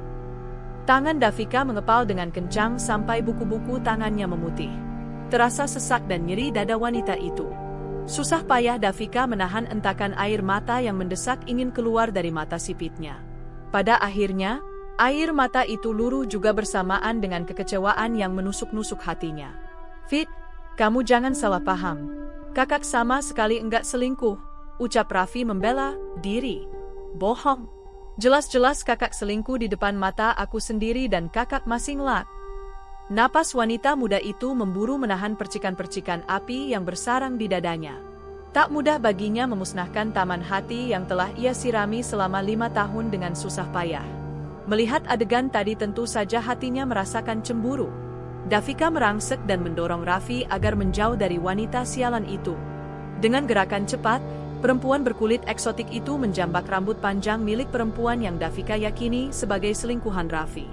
Tangan Davika mengepal dengan kencang sampai buku-buku tangannya memutih. Terasa sesak dan nyeri dada wanita itu. Susah payah Davika menahan entakan air mata yang mendesak ingin keluar dari mata sipitnya. Pada akhirnya, air mata itu luruh juga bersamaan dengan kekecewaan yang menusuk-nusuk hatinya. Fit, kamu jangan salah paham. Kakak sama sekali enggak selingkuh, ucap Raffi membela diri. Bohong. Jelas-jelas kakak selingkuh di depan mata aku sendiri dan kakak masih ngelak. Napas wanita muda itu memburu menahan percikan-percikan api yang bersarang di dadanya. Tak mudah baginya memusnahkan taman hati yang telah ia sirami selama 5 tahun dengan susah payah. Melihat adegan tadi tentu saja hatinya merasakan cemburu. Davika merangsek dan mendorong Raffi agar menjauh dari wanita sialan itu. Dengan gerakan cepat, perempuan berkulit eksotik itu menjambak rambut panjang milik perempuan yang Davika yakini sebagai selingkuhan Raffi.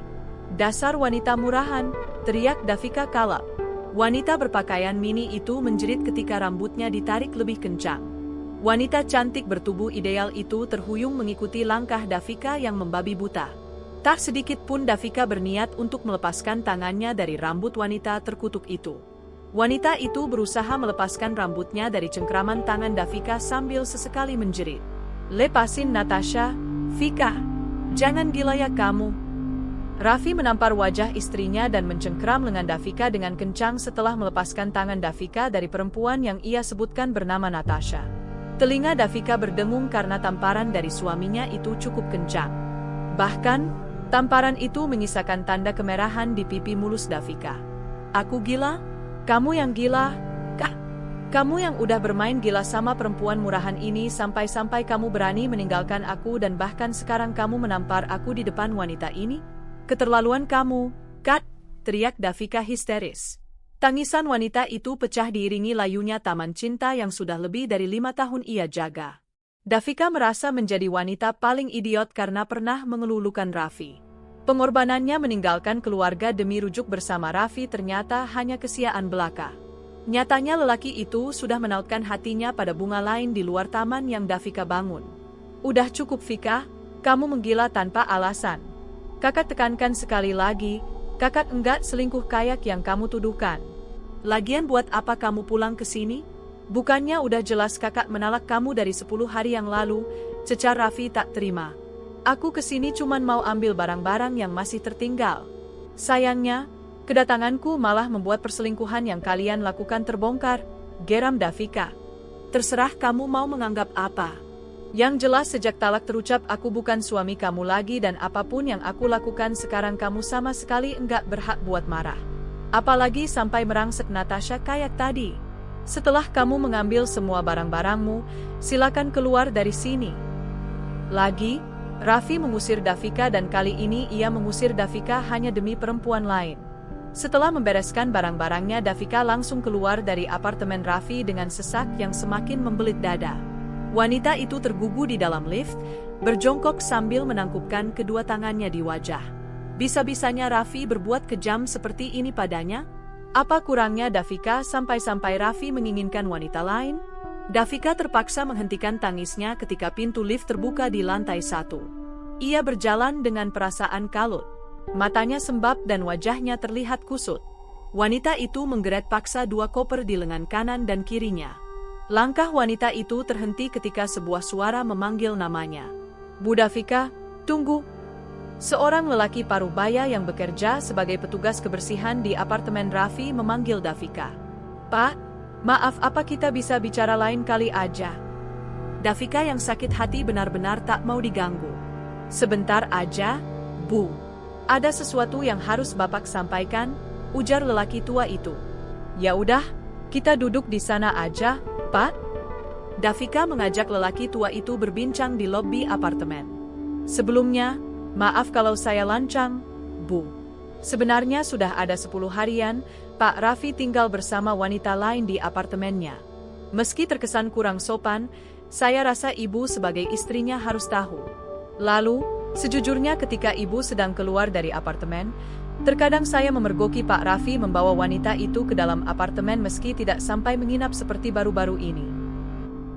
Dasar wanita murahan, teriak Davika kalap. Wanita berpakaian mini itu menjerit ketika rambutnya ditarik lebih kencang. Wanita cantik bertubuh ideal itu terhuyung mengikuti langkah Davika yang membabi buta. Tak sedikit pun Davika berniat untuk melepaskan tangannya dari rambut wanita terkutuk itu. Wanita itu berusaha melepaskan rambutnya dari cengkraman tangan Davika sambil sesekali menjerit. Lepasin Natasha, Vika. Jangan gila ya kamu. Raffi menampar wajah istrinya dan mencengkram lengan Davika dengan kencang setelah melepaskan tangan Davika dari perempuan yang ia sebutkan bernama Natasha. Telinga Davika berdengung karena tamparan dari suaminya itu cukup kencang. Bahkan, tamparan itu menyisakan tanda kemerahan di pipi mulus Davika. Aku gila? Kamu yang gila, Kak? Kamu yang udah bermain gila sama perempuan murahan ini sampai-sampai kamu berani meninggalkan aku dan bahkan sekarang kamu menampar aku di depan wanita ini? Keterlaluan kamu, Kak! Teriak Davika histeris. Tangisan wanita itu pecah diiringi layunya taman cinta yang sudah lebih dari 5 tahun ia jaga. Davika merasa menjadi wanita paling idiot karena pernah mengelulukan Raffi. Pengorbanannya meninggalkan keluarga demi rujuk bersama Raffi ternyata hanya kesia-an belaka. Nyatanya lelaki itu sudah menautkan hatinya pada bunga lain di luar taman yang Davika bangun. Udah cukup Vika, kamu menggila tanpa alasan. Kakak tekankan sekali lagi, kakak enggak selingkuh kayak yang kamu tuduhkan. Lagian buat apa kamu pulang ke sini? Bukannya udah jelas kakak menalak kamu dari 10 hari yang lalu, cecar Raffi tak terima. Aku kesini cuman mau ambil barang-barang yang masih tertinggal. Sayangnya, kedatanganku malah membuat perselingkuhan yang kalian lakukan terbongkar, geram Davika. Terserah kamu mau menganggap apa. Yang jelas sejak talak terucap aku bukan suami kamu lagi dan apapun yang aku lakukan sekarang kamu sama sekali enggak berhak buat marah. Apalagi sampai merangsek Natasha kayak tadi. Setelah kamu mengambil semua barang-barangmu, silakan keluar dari sini. Lagi, Raffi mengusir Davika dan kali ini ia mengusir Davika hanya demi perempuan lain. Setelah membereskan barang-barangnya, Davika langsung keluar dari apartemen Raffi dengan sesak yang semakin membelit dada. Wanita itu tergugu di dalam lift, berjongkok sambil menangkupkan kedua tangannya di wajah. Bisa-bisanya Raffi berbuat kejam seperti ini padanya? Apa kurangnya Davika sampai-sampai Raffi menginginkan wanita lain? Davika terpaksa menghentikan tangisnya ketika pintu lift terbuka di lantai 1. Ia berjalan dengan perasaan kalut. Matanya sembab dan wajahnya terlihat kusut. Wanita itu menggeret paksa 2 koper di lengan kanan dan kirinya. Langkah wanita itu terhenti ketika sebuah suara memanggil namanya. Bu Davika, tunggu. Seorang lelaki parubaya yang bekerja sebagai petugas kebersihan di apartemen Raffi memanggil Davika. Pak, maaf apa kita bisa bicara lain kali aja? Davika yang sakit hati benar-benar tak mau diganggu. Sebentar aja, Bu. Ada sesuatu yang harus Bapak sampaikan, ujar lelaki tua itu. Ya udah, kita duduk di sana aja, Pak. Davika mengajak lelaki tua itu berbincang di lobi apartemen. Sebelumnya, maaf kalau saya lancang, Bu. Sebenarnya sudah ada 10 harian, Pak Raffi tinggal bersama wanita lain di apartemennya. Meski terkesan kurang sopan, saya rasa Ibu sebagai istrinya harus tahu. Lalu, sejujurnya ketika Ibu sedang keluar dari apartemen, terkadang saya memergoki Pak Raffi membawa wanita itu ke dalam apartemen meski tidak sampai menginap seperti baru-baru ini.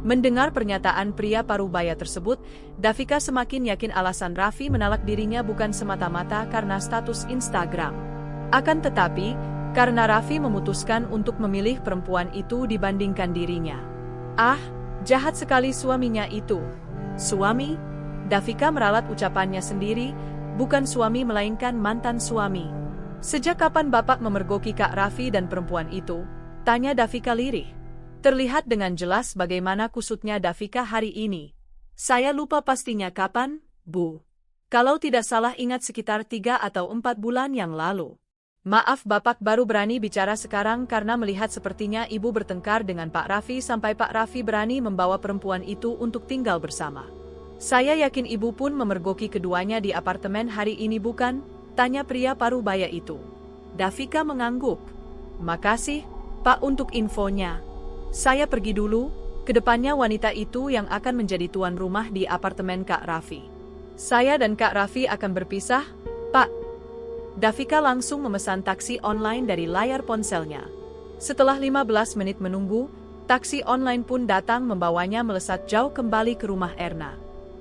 Mendengar pernyataan pria parubaya tersebut, Davika semakin yakin alasan Raffi menalak dirinya bukan semata-mata karena status Instagram. Akan tetapi, karena Raffi memutuskan untuk memilih perempuan itu dibandingkan dirinya. Ah, jahat sekali suaminya itu. Suami? Davika meralat ucapannya sendiri, bukan suami melainkan mantan suami. Sejak kapan Bapak memergoki Kak Raffi dan perempuan itu? Tanya Davika lirih. Terlihat dengan jelas bagaimana kusutnya Davika hari ini. Saya lupa pastinya kapan, Bu. Kalau tidak salah ingat sekitar 3 atau 4 bulan yang lalu. Maaf Bapak baru berani bicara sekarang karena melihat sepertinya Ibu bertengkar dengan Pak Raffi sampai Pak Raffi berani membawa perempuan itu untuk tinggal bersama. Saya yakin Ibu pun memergoki keduanya di apartemen hari ini bukan? Tanya pria parubaya itu. Davika mengangguk. Makasih, Pak untuk infonya. Saya pergi dulu, kedepannya wanita itu yang akan menjadi tuan rumah di apartemen Kak Raffi. Saya dan Kak Raffi akan berpisah, Pak. Davika langsung memesan taksi online dari layar ponselnya. Setelah 15 menit menunggu, taksi online pun datang membawanya melesat jauh kembali ke rumah Erna.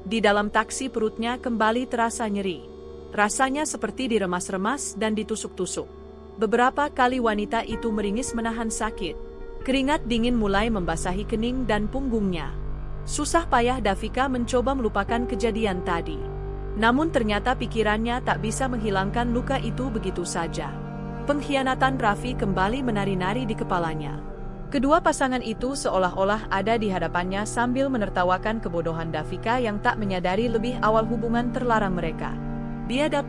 Di dalam taksi perutnya kembali terasa nyeri. Rasanya seperti diremas-remas dan ditusuk-tusuk. Beberapa kali wanita itu meringis menahan sakit. Keringat dingin mulai membasahi kening dan punggungnya. Susah payah Davika mencoba melupakan kejadian tadi. Namun ternyata pikirannya tak bisa menghilangkan luka itu begitu saja. Pengkhianatan Raffi kembali menari-nari di kepalanya. Kedua pasangan itu seolah-olah ada di hadapannya sambil menertawakan kebodohan Davika yang tak menyadari lebih awal hubungan terlarang mereka. Biadab,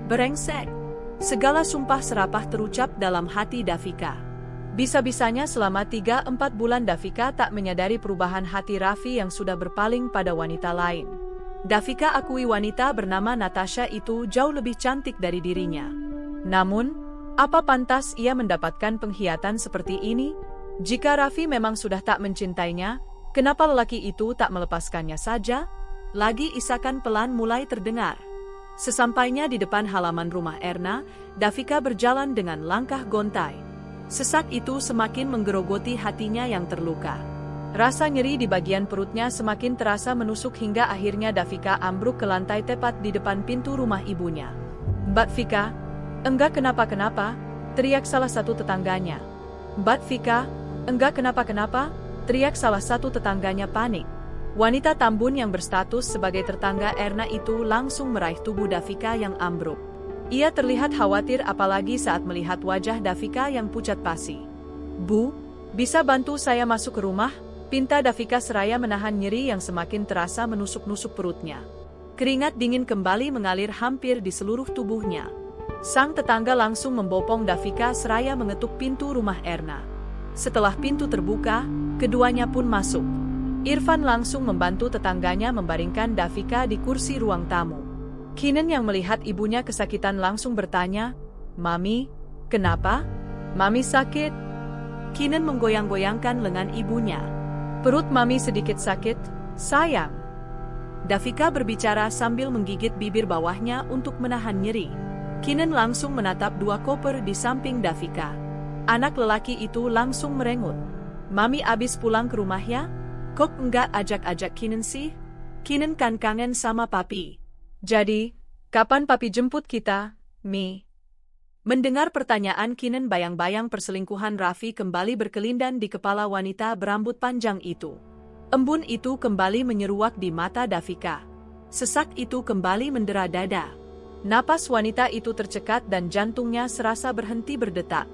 brengsek. Segala sumpah serapah terucap dalam hati Davika. Bisa-bisanya selama 3-4 bulan Davika tak menyadari perubahan hati Raffi yang sudah berpaling pada wanita lain. Davika akui wanita bernama Natasha itu jauh lebih cantik dari dirinya. Namun, apa pantas ia mendapatkan pengkhianatan seperti ini? Jika Raffi memang sudah tak mencintainya, kenapa lelaki itu tak melepaskannya saja? Lagi isakan pelan mulai terdengar. Sesampainya di depan halaman rumah Erna, Davika berjalan dengan langkah gontai. Sesak itu semakin menggerogoti hatinya yang terluka. Rasa nyeri di bagian perutnya semakin terasa menusuk hingga akhirnya Davika ambruk ke lantai tepat di depan pintu rumah ibunya. "Mbak Vika, enggak kenapa-kenapa," teriak salah satu tetangganya. "Mbak Vika, enggak kenapa-kenapa," teriak salah satu tetangganya panik. Wanita Tambun yang berstatus sebagai tetangga Erna itu langsung meraih tubuh Davika yang ambruk. Ia terlihat khawatir apalagi saat melihat wajah Davika yang pucat pasi. "Bu, bisa bantu saya masuk ke rumah?" pinta Davika seraya menahan nyeri yang semakin terasa menusuk-nusuk perutnya. Keringat dingin kembali mengalir hampir di seluruh tubuhnya. Sang tetangga langsung membopong Davika seraya mengetuk pintu rumah Erna. Setelah pintu terbuka, keduanya pun masuk. Irfan langsung membantu tetangganya membaringkan Davika di kursi ruang tamu. Kinen yang melihat ibunya kesakitan langsung bertanya, "Mami, kenapa? Mami sakit?" Kinen menggoyang-goyangkan lengan ibunya. "Perut Mami sedikit sakit, sayang." Davika berbicara sambil menggigit bibir bawahnya untuk menahan nyeri. Kinen langsung menatap dua koper di samping Davika. Anak lelaki itu langsung merengut. "Mami abis pulang ke rumah ya? Kok enggak ajak-ajak Kinen sih? Kinen kan kangen sama papi. Jadi, kapan papi jemput kita, Mi?" Mendengar pertanyaan Kinen, bayang-bayang perselingkuhan Raffi kembali berkelindan di kepala wanita berambut panjang itu. Embun itu kembali menyeruak di mata Davika. Sesak itu kembali mendera dada. Napas wanita itu tercekat dan jantungnya serasa berhenti berdetak.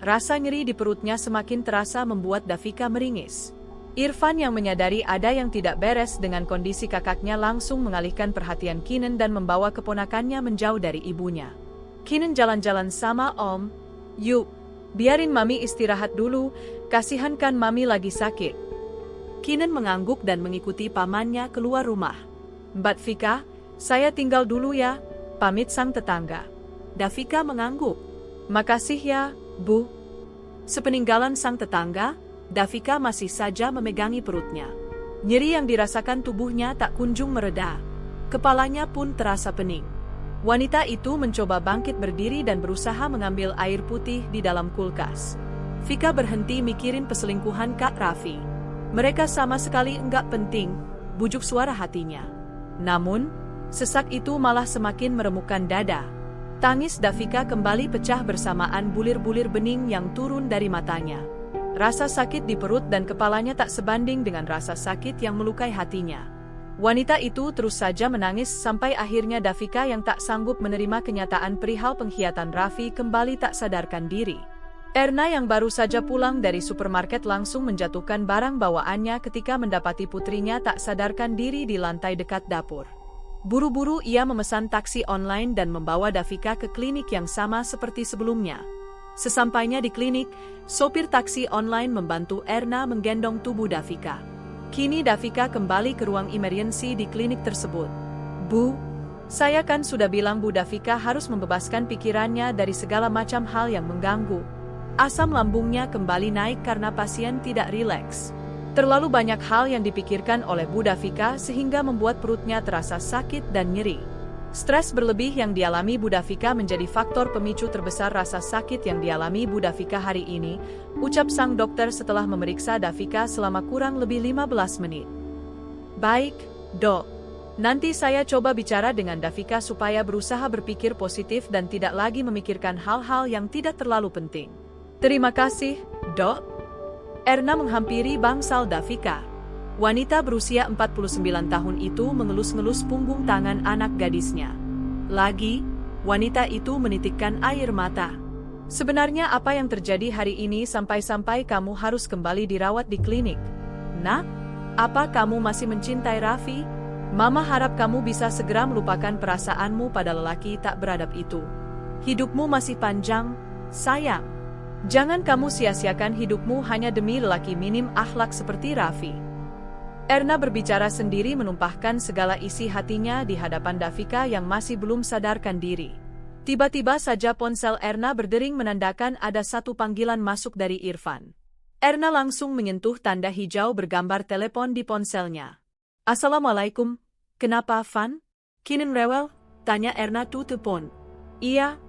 Rasa nyeri di perutnya semakin terasa membuat Davika meringis. Irfan yang menyadari ada yang tidak beres dengan kondisi kakaknya langsung mengalihkan perhatian Kinen dan membawa keponakannya menjauh dari ibunya. "Kinen jalan-jalan sama Om. Yuk, biarin Mami istirahat dulu, kasihan kan Mami lagi sakit." Kinen mengangguk dan mengikuti pamannya keluar rumah. "Mbak Vika, saya tinggal dulu ya," pamit sang tetangga. Davika mengangguk. "Makasih ya, Bu." Sepeninggalan sang tetangga, Davika masih saja memegangi perutnya. Nyeri yang dirasakan tubuhnya tak kunjung mereda. Kepalanya pun terasa pening. Wanita itu mencoba bangkit berdiri dan berusaha mengambil air putih di dalam kulkas. Vika berhenti mikirin perselingkuhan Kak Raffi. "Mereka sama sekali enggak penting," bujuk suara hatinya. Namun, sesak itu malah semakin meremukkan dada. Tangis Davika kembali pecah bersamaan bulir-bulir bening yang turun dari matanya. Rasa sakit di perut dan kepalanya tak sebanding dengan rasa sakit yang melukai hatinya. Wanita itu terus saja menangis sampai akhirnya Davika yang tak sanggup menerima kenyataan perihal pengkhianatan Raffi kembali tak sadarkan diri. Erna yang baru saja pulang dari supermarket langsung menjatuhkan barang bawaannya ketika mendapati putrinya tak sadarkan diri di lantai dekat dapur. Buru-buru ia memesan taksi online dan membawa Davika ke klinik yang sama seperti sebelumnya. Sesampainya di klinik, sopir taksi online membantu Erna menggendong tubuh Davika. Kini Davika kembali ke ruang emergency di klinik tersebut. "Bu, saya kan sudah bilang Bu Davika harus membebaskan pikirannya dari segala macam hal yang mengganggu." Asam lambungnya kembali naik karena pasien tidak rileks. Terlalu banyak hal yang dipikirkan oleh Bu Davika sehingga membuat perutnya terasa sakit dan nyeri. Stres berlebih yang dialami Bu Davika menjadi faktor pemicu terbesar rasa sakit yang dialami Bu Davika hari ini, ucap sang dokter setelah memeriksa Davika selama kurang lebih 15 menit. "Baik, Dok. Nanti saya coba bicara dengan Davika supaya berusaha berpikir positif dan tidak lagi memikirkan hal-hal yang tidak terlalu penting." "Terima kasih, Dok." Erna menghampiri bangsal Davika. Wanita berusia 49 tahun itu mengelus-ngelus punggung tangan anak gadisnya. Lagi, wanita itu menitikkan air mata. Sebenarnya apa yang terjadi hari ini sampai-sampai kamu harus kembali dirawat di klinik? Nak, apa kamu masih mencintai Raffi? Mama harap kamu bisa segera melupakan perasaanmu pada lelaki tak beradab itu. Hidupmu masih panjang, sayang. Jangan kamu sia-siakan hidupmu hanya demi lelaki minim akhlak seperti Raffi. Erna berbicara sendiri menumpahkan segala isi hatinya di hadapan Davika yang masih belum sadarkan diri. Tiba-tiba saja ponsel Erna berdering menandakan ada satu panggilan masuk dari Irfan. Erna langsung menyentuh tanda hijau bergambar telepon di ponselnya. Assalamualaikum, kenapa Van? Kinen rewel? Tanya Erna tuh telepon. Iya,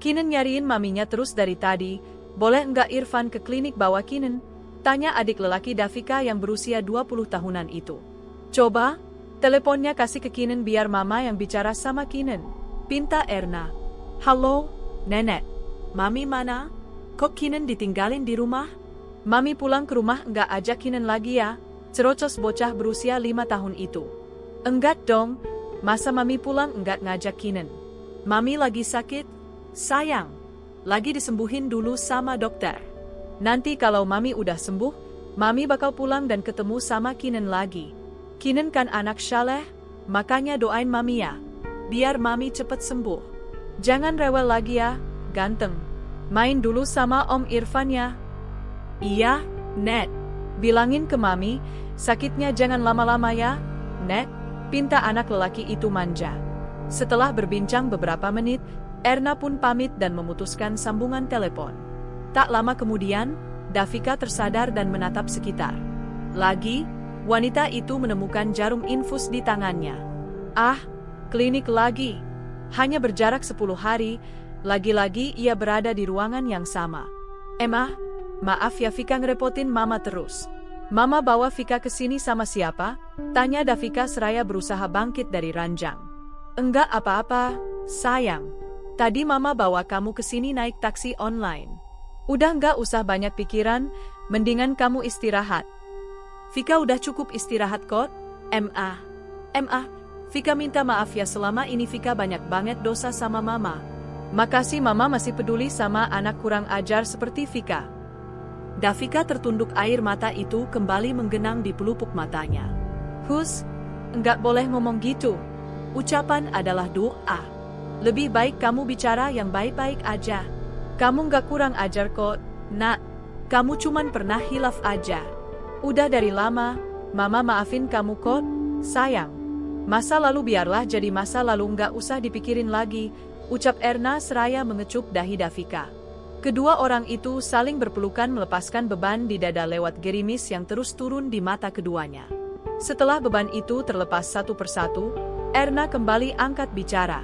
Kinen nyariin maminya terus dari tadi, boleh enggak Irfan ke klinik bawa Kinen? Tanya adik lelaki Davika yang berusia 20 tahunan itu. Coba, teleponnya kasih ke Kinen biar mama yang bicara sama Kinen. Pinta Erna. Halo, Nenek. Mami mana? Kok Kinen ditinggalin di rumah? Mami pulang ke rumah enggak ajak Kinen lagi ya? Cerocos bocah berusia 5 tahun itu. Enggak dong, masa Mami pulang enggak ngajak Kinen? Mami lagi sakit? Sayang, lagi disembuhin dulu sama dokter. Nanti kalau Mami udah sembuh, Mami bakal pulang dan ketemu sama Kinen lagi. Kinen kan anak saleh, makanya doain Mami ya. Biar Mami cepet sembuh. Jangan rewel lagi ya, ganteng. Main dulu sama Om Irfan ya. Iya, Nek. Bilangin ke Mami, sakitnya jangan lama-lama ya, Nek. Pinta anak lelaki itu manja. Setelah berbincang beberapa menit, Erna pun pamit dan memutuskan sambungan telepon. Tak lama kemudian, Davika tersadar dan menatap sekitar. Lagi, wanita itu menemukan jarum infus di tangannya. Ah, klinik lagi. Hanya berjarak 10 hari, lagi-lagi ia berada di ruangan yang sama. Maaf ya Vika ngerepotin Mama terus. Mama bawa Vika ke sini sama siapa? Tanya Davika seraya berusaha bangkit dari ranjang. Enggak apa-apa, sayang. Tadi Mama bawa kamu ke sini naik taksi online. Udah enggak usah banyak pikiran, mendingan kamu istirahat. Vika udah cukup istirahat kok. Vika minta maaf ya selama ini Vika banyak banget dosa sama Mama. Makasih Mama masih peduli sama anak kurang ajar seperti Vika. Davika tertunduk, air mata itu kembali menggenang di pelupuk matanya. Hus, enggak boleh ngomong gitu. Ucapan adalah doa. Lebih baik kamu bicara yang baik-baik aja. Kamu enggak kurang ajar kok, Nak. Kamu cuman pernah hilaf aja. Udah dari lama, Mama maafin kamu kok, sayang. Masa lalu biarlah jadi masa lalu, nggak usah dipikirin lagi, ucap Erna seraya mengecup dahi Davika. Kedua orang itu saling berpelukan melepaskan beban di dada lewat gerimis yang terus turun di mata keduanya. Setelah beban itu terlepas satu persatu, Erna kembali angkat bicara.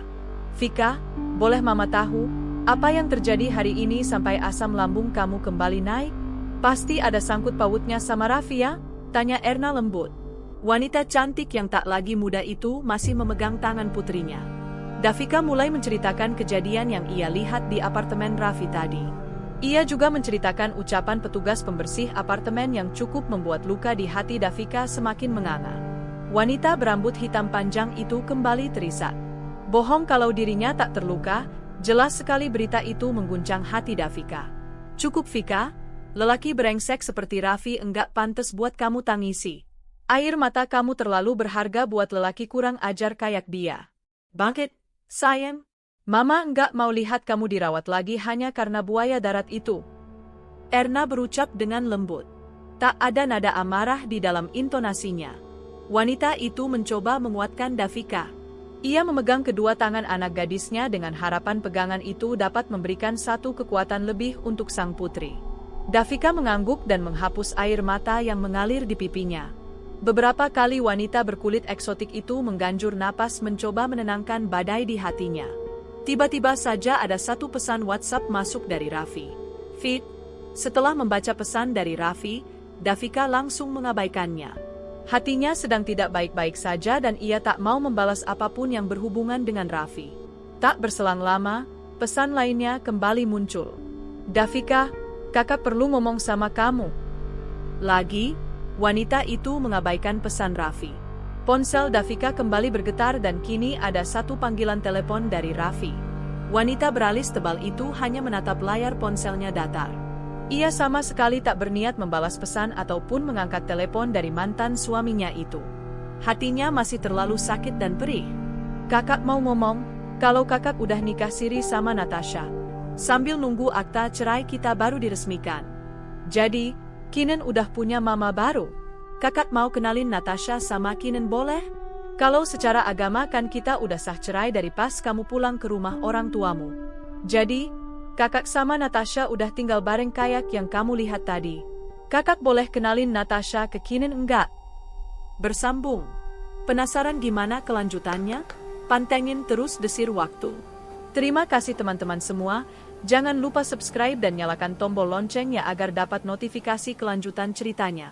Vika, boleh Mama tahu, apa yang terjadi hari ini sampai asam lambung kamu kembali naik? Pasti ada sangkut pautnya sama Raffi ya? Tanya Erna lembut. Wanita cantik yang tak lagi muda itu masih memegang tangan putrinya. Davika mulai menceritakan kejadian yang ia lihat di apartemen Raffi tadi. Ia juga menceritakan ucapan petugas pembersih apartemen yang cukup membuat luka di hati Davika semakin menganga. Wanita berambut hitam panjang itu kembali terisak. Bohong kalau dirinya tak terluka, jelas sekali berita itu mengguncang hati Davika. Cukup Vika, lelaki brengsek seperti Raffi enggak pantas buat kamu tangisi. Air mata kamu terlalu berharga buat lelaki kurang ajar kayak dia. Bangkit, sayang. Mama enggak mau lihat kamu dirawat lagi hanya karena buaya darat itu. Erna berucap dengan lembut. Tak ada nada amarah di dalam intonasinya. Wanita itu mencoba menguatkan Davika. Ia memegang kedua tangan anak gadisnya dengan harapan pegangan itu dapat memberikan satu kekuatan lebih untuk sang putri. Davika mengangguk dan menghapus air mata yang mengalir di pipinya. Beberapa kali wanita berkulit eksotik itu mengganjur napas mencoba menenangkan badai di hatinya. Tiba-tiba saja ada satu pesan WhatsApp masuk dari Raffi. Fit. Setelah membaca pesan dari Raffi, Davika langsung mengabaikannya. Hatinya sedang tidak baik-baik saja dan ia tak mau membalas apapun yang berhubungan dengan Raffi. Tak berselang lama, pesan lainnya kembali muncul. Davika, kakak perlu ngomong sama kamu. Lagi, wanita itu mengabaikan pesan Raffi. Ponsel Davika kembali bergetar dan kini ada satu panggilan telepon dari Raffi. Wanita beralis tebal itu hanya menatap layar ponselnya datar. Ia sama sekali tak berniat membalas pesan ataupun mengangkat telepon dari mantan suaminya itu. Hatinya masih terlalu sakit dan perih. Kakak mau ngomong, kalau kakak udah nikah siri sama Natasha. Sambil nunggu akta cerai kita baru diresmikan. Jadi, Kinen udah punya mama baru. Kakak mau kenalin Natasha sama Kinen boleh? Kalau secara agama kan kita udah sah cerai dari pas kamu pulang ke rumah orang tuamu. Jadi, kakak sama Natasha udah tinggal bareng kayak yang kamu lihat tadi. Kakak boleh kenalin Natasha ke Kinen enggak? Bersambung. Penasaran gimana kelanjutannya? Pantengin terus desir waktu. Terima kasih teman-teman semua. Jangan lupa subscribe dan nyalakan tombol loncengnya agar dapat notifikasi kelanjutan ceritanya.